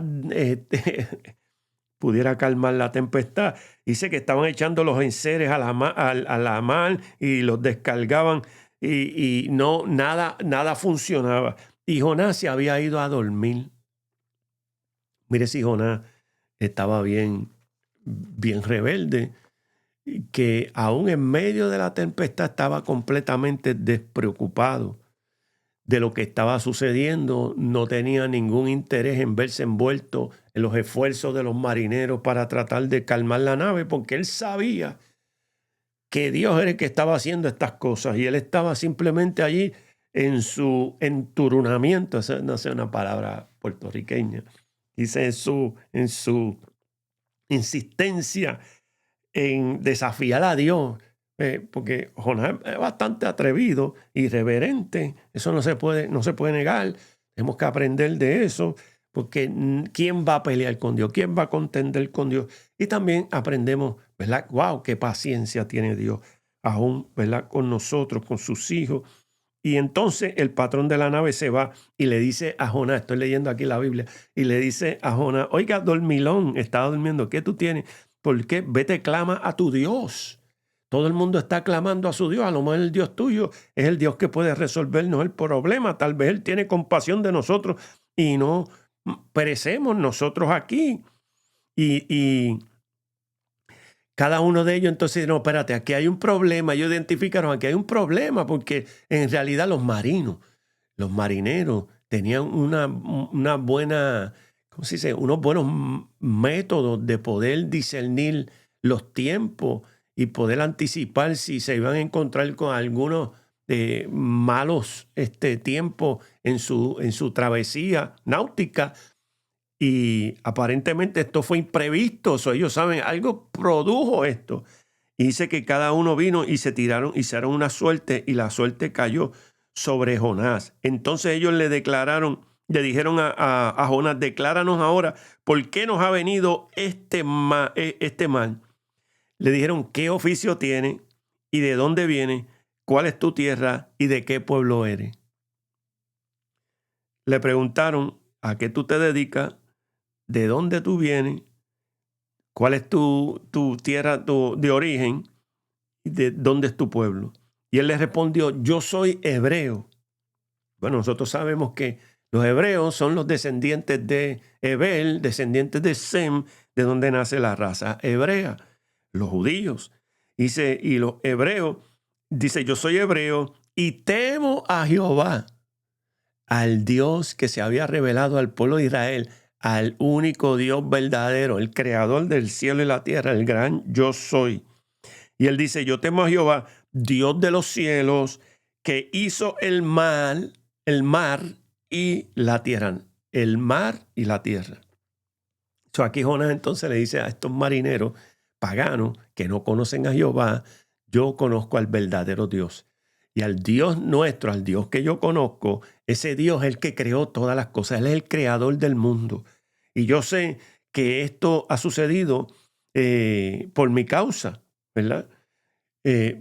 calmar la tempestad. Dice que estaban echando los enseres a la mar y los descargaban y no, nada funcionaba. Y Jonás se había ido a dormir. Mire si Jonás estaba bien rebelde, que aún en medio de la tempestad estaba completamente despreocupado de lo que estaba sucediendo. No tenía ningún interés en verse envuelto en los esfuerzos de los marineros para tratar de calmar la nave, porque él sabía que Dios era el que estaba haciendo estas cosas y él estaba simplemente allí en su enturunamiento. Esa no sé, una palabra puertorriqueña. Dice en su insistencia en desafiar a Dios. Porque Jonás es bastante atrevido, irreverente. Eso no se puede negar. Tenemos que aprender de eso, porque ¿quién va a pelear con Dios? ¿Quién va a contender con Dios? Y también aprendemos, ¿verdad? ¡Wow! ¡Qué paciencia tiene Dios! Aún, ¿verdad? Con nosotros, con sus hijos. Y entonces el patrón de la nave se va y le dice a Jonás, estoy leyendo aquí la Biblia, y le dice a Jonás, oiga, dormilón, estaba durmiendo, ¿qué tú tienes? ¿Por qué? Vete, clama a tu Dios. Todo el mundo está clamando a su Dios. A lo mejor el Dios tuyo es el Dios que puede resolvernos el problema. Tal vez Él tiene compasión de nosotros y no perecemos nosotros aquí. Y cada uno de ellos entonces, no, espérate, aquí hay un problema. Ellos identificaron, aquí hay un problema, porque en realidad los marineros tenían una buena, ¿cómo se dice? Unos buenos métodos de poder discernir los tiempos y poder anticipar si se iban a encontrar con algunos malos tiempos en su travesía náutica. Y aparentemente esto fue imprevisto. Ellos saben, algo produjo esto. Y dice que cada uno vino y se tiraron, hicieron una suerte y la suerte cayó sobre Jonás. Entonces ellos le dijeron a Jonás, decláranos ahora, ¿por qué nos ha venido este mal? Le dijeron, ¿qué oficio tiene y de dónde viene? ¿Cuál es tu tierra y de qué pueblo eres? Le preguntaron, ¿a qué tú te dedicas? ¿De dónde tú vienes? ¿Cuál es tu tierra de origen? ¿Y de dónde es tu pueblo? Y él le respondió, yo soy hebreo. Bueno, nosotros sabemos que los hebreos son los descendientes de Hebel, descendientes de Sem, de donde nace la raza hebrea, los judíos. Dice, y los hebreos, dice, yo soy hebreo y temo a Jehová, al Dios que se había revelado al pueblo de Israel, al único Dios verdadero, el creador del cielo y la tierra, el gran yo soy. Y él dice, yo temo a Jehová, Dios de los cielos, que hizo el mar y la tierra. El mar y la tierra. Aquí Jonás entonces le dice a estos marineros paganos que no conocen a Jehová, yo conozco al verdadero Dios. Y al Dios nuestro, al Dios que yo conozco, ese Dios es el que creó todas las cosas. Él es el creador del mundo. Y yo sé que esto ha sucedido por mi causa, ¿verdad?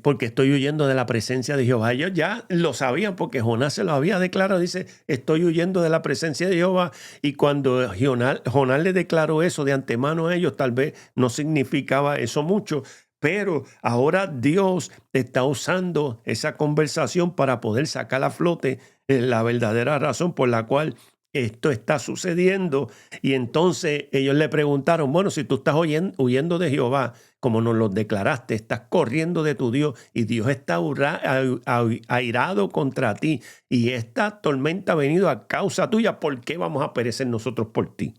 Porque estoy huyendo de la presencia de Jehová. Ellos ya lo sabían porque Jonás se lo había declarado. Dice, estoy huyendo de la presencia de Jehová. Y cuando Jonás le declaró eso de antemano a ellos, tal vez no significaba eso mucho. Pero ahora Dios está usando esa conversación para poder sacar a flote la verdadera razón por la cual esto está sucediendo. Y entonces ellos le preguntaron, bueno, si tú estás huyendo de Jehová, como nos lo declaraste, estás corriendo de tu Dios y Dios está airado contra ti y esta tormenta ha venido a causa tuya, ¿por qué vamos a perecer nosotros por ti?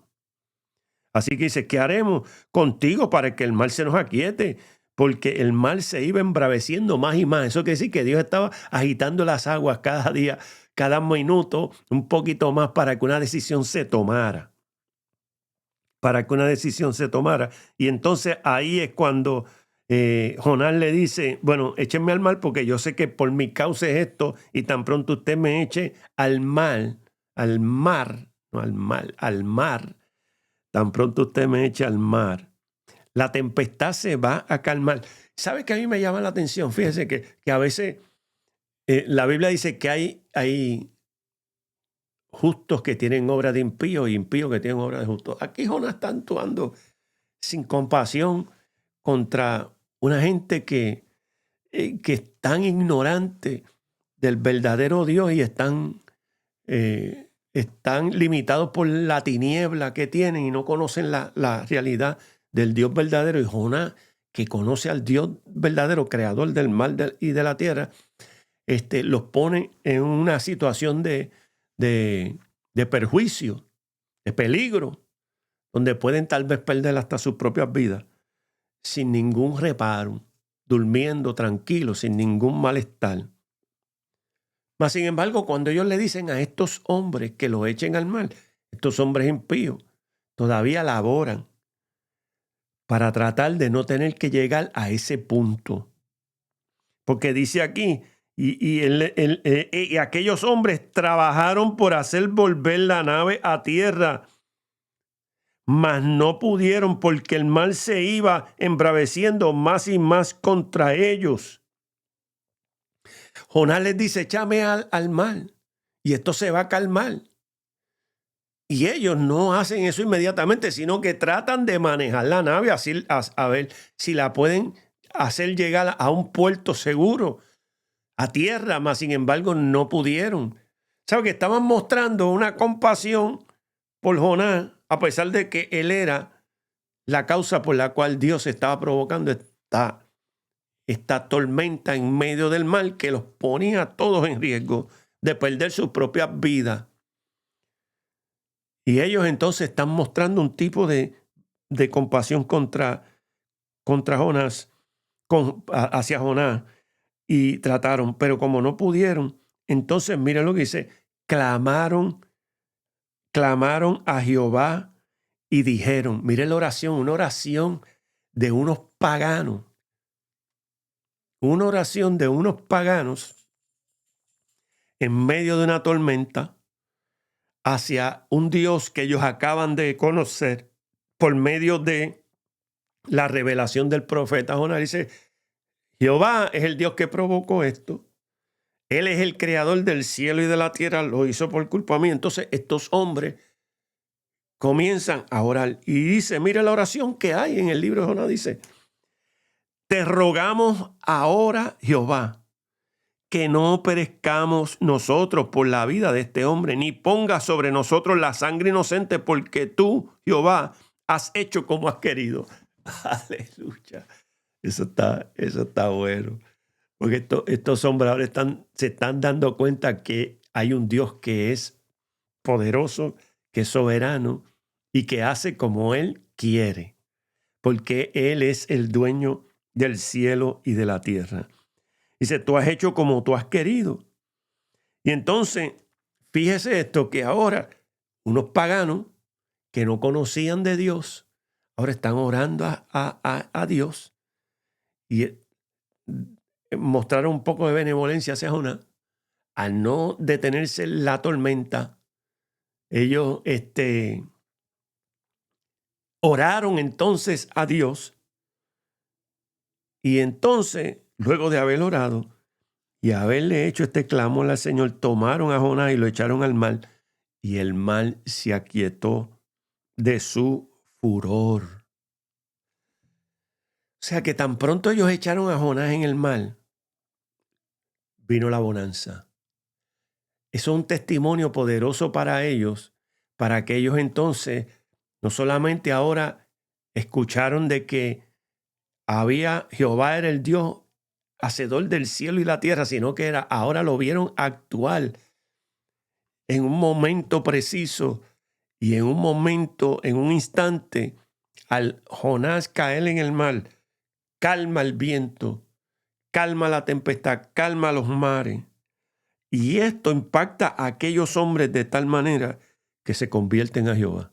Así que dice, ¿qué haremos contigo para que el mal se nos aquiete? Porque el mal se iba embraveciendo más y más. Eso quiere decir que Dios estaba agitando las aguas cada día, cada minuto, un poquito más para que una decisión se tomara. Y entonces ahí es cuando Jonás le dice, bueno, échenme al mar porque yo sé que por mi causa es esto y tan pronto usted me eche al mar, tan pronto usted me eche al mar, la tempestad se va a calmar. ¿Sabe que a mí me llama la atención? Fíjese que a veces la Biblia dice que hay justos que tienen obra de impíos y impíos que tienen obra de justos. Aquí Jonás está actuando sin compasión contra una gente que es tan ignorante del verdadero Dios y están limitados por la tiniebla que tienen y no conocen la realidad del Dios verdadero. Y Jonás, que conoce al Dios verdadero, creador del mar y de la tierra, los pone en una situación de perjuicio, de peligro, donde pueden tal vez perder hasta sus propias vidas, sin ningún reparo, durmiendo tranquilos, sin ningún malestar. Mas, sin embargo, cuando ellos le dicen a estos hombres que lo echen al mar, estos hombres impíos todavía laboran para tratar de no tener que llegar a ese punto. Porque dice aquí, y aquellos hombres trabajaron por hacer volver la nave a tierra, mas no pudieron porque el mar se iba embraveciendo más y más contra ellos. Jonás les dice, échame al mar y esto se va a calmar. Y ellos no hacen eso inmediatamente, sino que tratan de manejar la nave así, a ver si la pueden hacer llegar a un puerto seguro, a tierra, mas sin embargo no pudieron. ¿Sabe? Que estaban mostrando una compasión por Jonás, a pesar de que él era la causa por la cual Dios estaba provocando esta tormenta en medio del mar que los ponía a todos en riesgo de perder sus propias vidas. Y ellos entonces están mostrando un tipo de compasión contra Jonás, hacia Jonás, y trataron, pero como no pudieron, entonces miren lo que dice, clamaron a Jehová y dijeron, miren la oración, una oración de unos paganos, en medio de una tormenta hacia un Dios que ellos acaban de conocer por medio de la revelación del profeta Jonás. Dice, Jehová es el Dios que provocó esto. Él es el creador del cielo y de la tierra, lo hizo por culpa mía. Entonces estos hombres comienzan a orar y dice, mira la oración que hay en el libro de Jonás, dice, te rogamos ahora, Jehová, que no perezcamos nosotros por la vida de este hombre, ni pongas sobre nosotros la sangre inocente, porque tú, Jehová, has hecho como has querido. Aleluya. Eso está bueno. Porque estos hombres ahora se están dando cuenta que hay un Dios que es poderoso, que es soberano y que hace como Él quiere. Porque Él es el dueño del cielo y de la tierra. Dice, tú has hecho como tú has querido. Y entonces, fíjese esto, que ahora unos paganos que no conocían de Dios, ahora están orando a Dios y mostraron un poco de benevolencia hacia Jonás. Al no detenerse la tormenta, ellos oraron entonces a Dios. Y entonces, luego de haber orado y haberle hecho este clamor al Señor, tomaron a Jonás y lo echaron al mar. Y el mar se aquietó de su furor. O sea que tan pronto ellos echaron a Jonás en el mar, vino la bonanza. Eso es un testimonio poderoso para ellos, para que ellos entonces no solamente ahora escucharon de que Jehová era el Dios hacedor del cielo y la tierra, sino que ahora lo vieron actuar en un momento preciso y en un momento, en un instante, al Jonás caer en el mar, calma el viento, calma la tempestad, calma los mares. Y esto impacta a aquellos hombres de tal manera que se convierten a Jehová.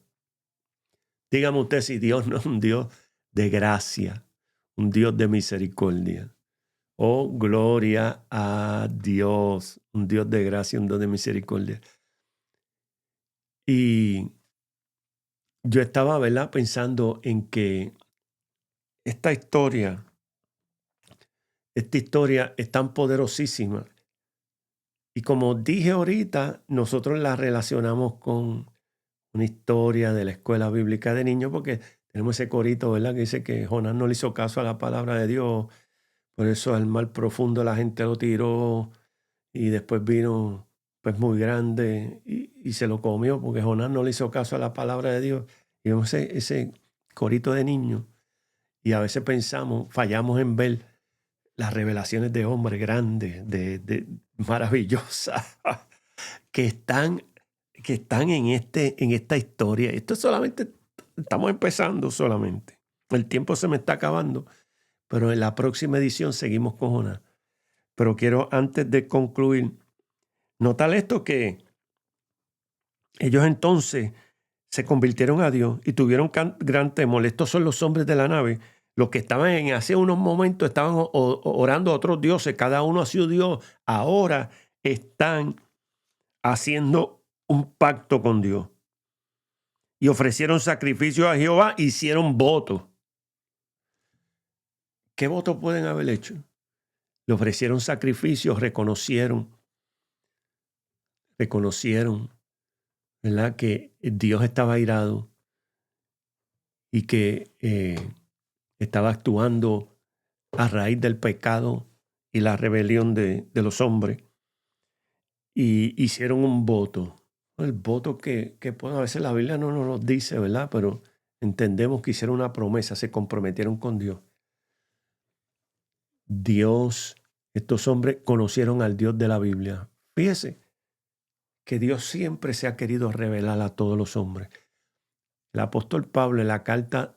Dígame usted si Dios no es un Dios de gracia, un Dios de misericordia. Oh, gloria a Dios, un Dios de gracia, un Dios de misericordia. Y yo estaba, ¿verdad?, pensando en que esta historia es tan poderosísima. Y como dije ahorita, nosotros la relacionamos con una historia de la escuela bíblica de niños, porque tenemos ese corito, ¿verdad?, que dice que Jonás no le hizo caso a la palabra de Dios, por eso al mar profundo la gente lo tiró y después vino pues muy grande y se lo comió porque Jonás no le hizo caso a la palabra de Dios. Y vemos ese corito de niños y a veces fallamos en ver las revelaciones de hombres grandes, de maravillosas, que están en esta historia. Esto solamente, estamos empezando solamente. El tiempo se me está acabando, pero en la próxima edición seguimos con Jonás. Pero quiero, antes de concluir, notar esto, que ellos entonces se convirtieron a Dios y tuvieron gran temor. Estos son los hombres de la nave. Los que estaban hace unos momentos estaban orando a otros dioses, cada uno a su Dios. Ahora están haciendo un pacto con Dios. Y ofrecieron sacrificio a Jehová, hicieron votos. ¿Qué votos pueden haber hecho? Le ofrecieron sacrificios, reconocieron, ¿verdad?, que Dios estaba airado y que estaba actuando a raíz del pecado y la rebelión de los hombres. Y hicieron un voto. El voto que a veces la Biblia no nos lo dice, ¿verdad? Pero entendemos que hicieron una promesa, se comprometieron con Dios. Estos hombres conocieron al Dios de la Biblia. Fíjese que Dios siempre se ha querido revelar a todos los hombres. El apóstol Pablo en la carta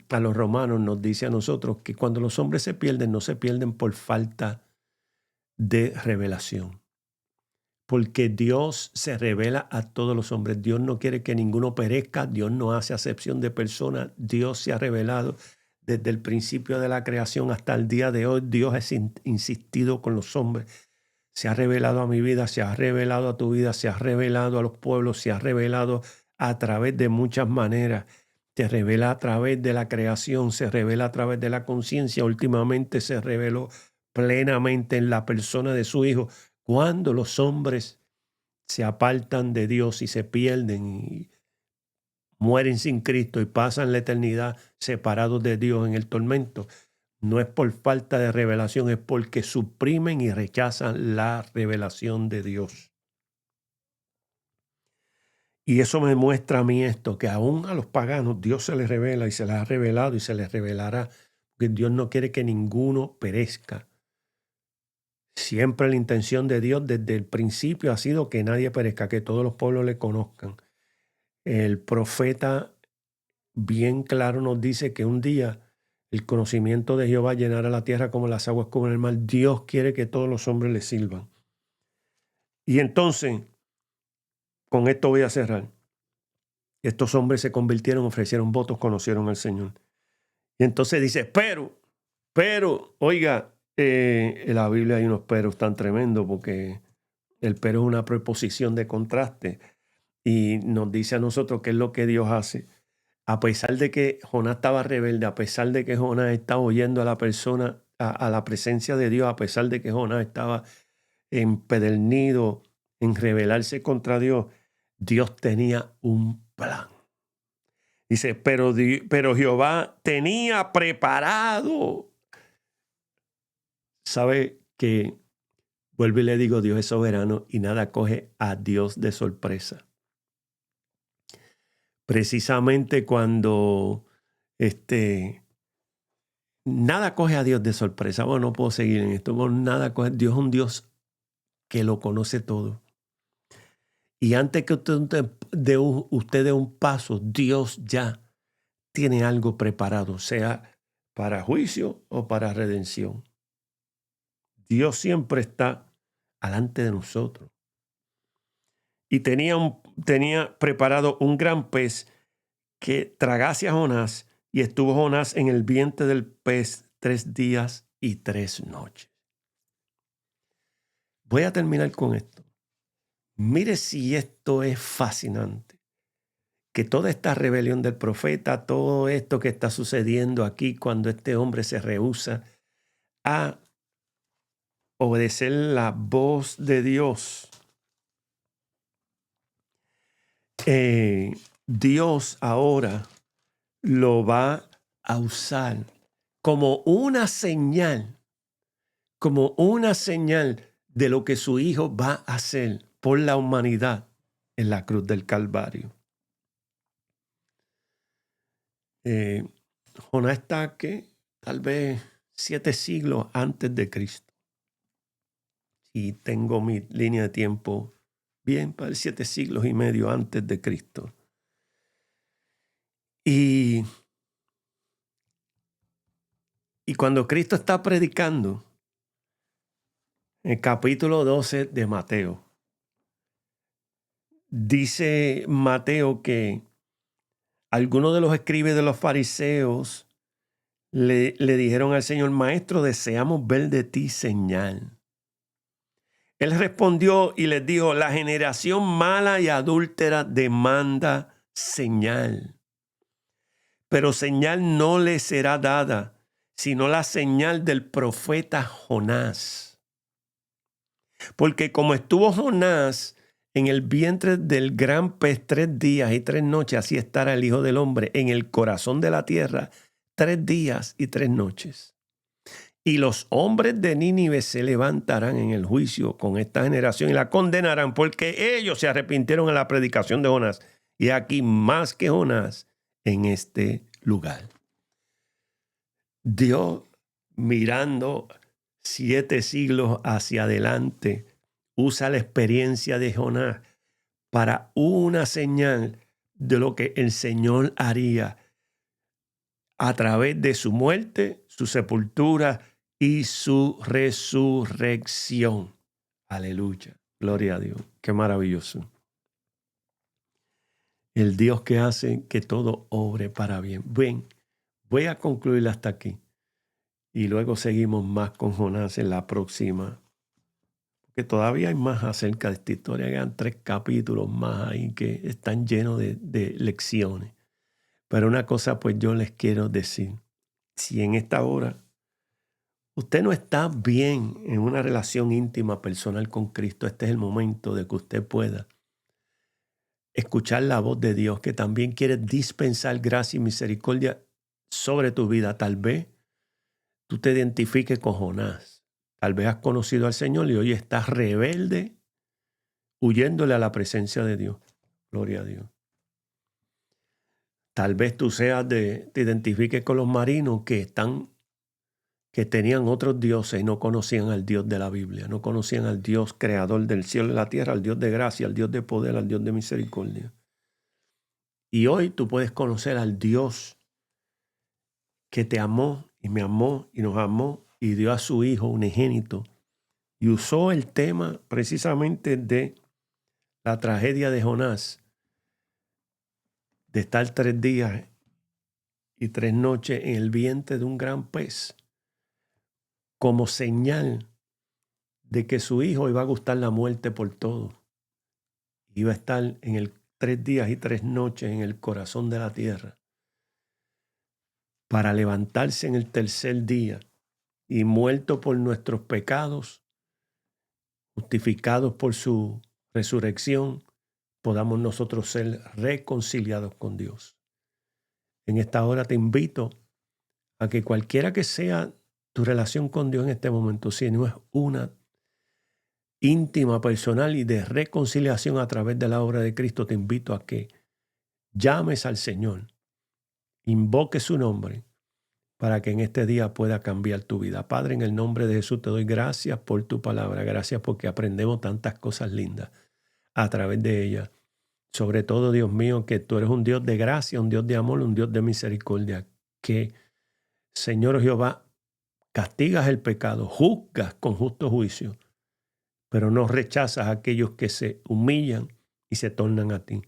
a los romanos nos dice a nosotros que cuando los hombres se pierden, no se pierden por falta de revelación. Porque Dios se revela a todos los hombres. Dios no quiere que ninguno perezca. Dios no hace acepción de personas. Dios se ha revelado desde el principio de la creación hasta el día de hoy. Dios ha insistido con los hombres. se ha revelado a mi vida, se ha revelado a tu vida, se ha revelado a los pueblos, se ha revelado a través de muchas maneras. Se revela a través de la creación, se revela a través de la conciencia. Últimamente se reveló plenamente en la persona de su Hijo. Cuando los hombres se apartan de Dios y se pierden y mueren sin Cristo y pasan la eternidad separados de Dios en el tormento, no es por falta de revelación, es porque suprimen y rechazan la revelación de Dios. Y eso me muestra a mí esto, que aún a los paganos Dios se les revela y se les ha revelado y se les revelará, porque Dios no quiere que ninguno perezca. Siempre la intención de Dios desde el principio ha sido que nadie perezca, que todos los pueblos le conozcan. El profeta bien claro nos dice que un día el conocimiento de Jehová llenará la tierra como las aguas cubren el mar. Dios quiere que todos los hombres le sirvan. Y entonces, con esto voy a cerrar. Estos hombres se convirtieron, ofrecieron votos, conocieron al Señor. Y entonces dice, pero, oiga, en la Biblia hay unos peros tan tremendos porque el pero es una preposición de contraste y nos dice a nosotros qué es lo que Dios hace. A pesar de que Jonás estaba rebelde, a pesar de que Jonás estaba oyendo a la persona, a la presencia de Dios, a pesar de que Jonás estaba empedernido en rebelarse contra Dios, Dios tenía un plan. Dice, pero Jehová tenía preparado. ¿Sabe que? Vuelvo y le digo, Dios es soberano y nada coge a Dios de sorpresa. Precisamente cuando nada coge a Dios de sorpresa. Bueno, no puedo seguir en esto. Bueno, nada coge. Dios es un Dios que lo conoce todo. Y antes que usted dé un paso, Dios ya tiene algo preparado, sea para juicio o para redención. Dios siempre está alante de nosotros. Y tenía preparado un gran pez que tragase a Jonás, y estuvo Jonás en el vientre del pez 3 días y 3 noches. Voy a terminar con esto. Mire si esto es fascinante. Que toda esta rebelión del profeta, todo esto que está sucediendo aquí cuando este hombre se rehúsa a obedecer la voz de Dios. Dios ahora lo va a usar como una señal de lo que su Hijo va a hacer por la humanidad en la cruz del Calvario. Jonás está que tal vez 7 siglos antes de Cristo. Y tengo mi línea de tiempo bien para 7 siglos y medio antes de Cristo. Y cuando Cristo está predicando, en el capítulo 12 de Mateo, dice Mateo que algunos de los escribas de los fariseos le dijeron al Señor, Maestro, deseamos ver de ti señal. Él respondió y les dijo, la generación mala y adúltera demanda señal. Pero señal no le será dada, sino la señal del profeta Jonás. Porque como estuvo Jonás en el vientre del gran pez 3 días y 3 noches, así estará el Hijo del Hombre en el corazón de la tierra 3 días y 3 noches. Y los hombres de Nínive se levantarán en el juicio con esta generación y la condenarán porque ellos se arrepintieron en la predicación de Jonás. Y aquí más que Jonás en este lugar. Dios, mirando 7 siglos hacia adelante, usa la experiencia de Jonás para una señal de lo que el Señor haría a través de su muerte, su sepultura y su resurrección. Aleluya. Gloria a Dios. Qué maravilloso. El Dios que hace que todo obre para bien. Bien, voy a concluir hasta aquí. Y luego seguimos más con Jonás en la próxima. que todavía hay más acerca de esta historia. Quedan 3 capítulos más ahí que están llenos de lecciones. Pero una cosa pues yo les quiero decir. Si en esta hora usted no está bien en una relación íntima, personal con Cristo, este es el momento de que usted pueda escuchar la voz de Dios, que también quiere dispensar gracia y misericordia sobre tu vida. Tal vez tú te identifiques con Jonás. Tal vez has conocido al Señor y hoy estás rebelde, huyéndole a la presencia de Dios. Gloria a Dios. Tal vez tú te identifiques con los marinos que tenían otros dioses y no conocían al Dios de la Biblia, no conocían al Dios creador del cielo y la tierra, al Dios de gracia, al Dios de poder, al Dios de misericordia. Y hoy tú puedes conocer al Dios que te amó y me amó y nos amó y dio a su Hijo unigénito y usó el tema precisamente de la tragedia de Jonás, de estar 3 días y 3 noches en el vientre de un gran pez, como señal de que su hijo iba a gustar la muerte por todo. Iba a estar 3 días y 3 noches en el corazón de la tierra para levantarse en el tercer día y muerto por nuestros pecados, justificados por su resurrección, podamos nosotros ser reconciliados con Dios. En esta hora te invito a que cualquiera que sea tu relación con Dios en este momento, si no es una íntima, personal y de reconciliación a través de la obra de Cristo, te invito a que llames al Señor, invoque su nombre para que en este día pueda cambiar tu vida. Padre, en el nombre de Jesús te doy gracias por tu palabra, gracias porque aprendemos tantas cosas lindas a través de ella. Sobre todo, Dios mío, que tú eres un Dios de gracia, un Dios de amor, un Dios de misericordia, que, Señor Jehová, castigas el pecado, juzgas con justo juicio, pero no rechazas a aquellos que se humillan y se tornan a ti.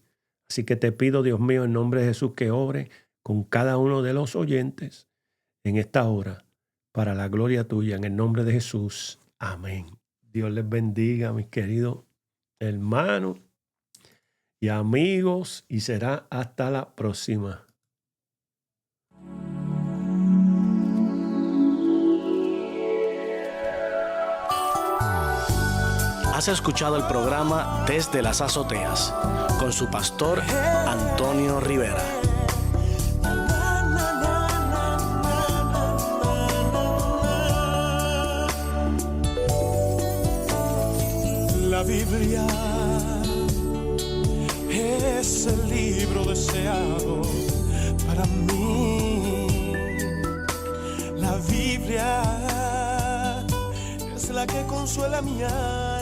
Así que te pido, Dios mío, en nombre de Jesús, que obre con cada uno de los oyentes en esta hora, para la gloria tuya, en el nombre de Jesús. Amén. Dios les bendiga, mis queridos hermanos y amigos, y será hasta la próxima. Has escuchado el programa Desde las Azoteas con su pastor Antonio Rivera. La Biblia es el libro deseado para mí. La Biblia es la que consuela mi alma.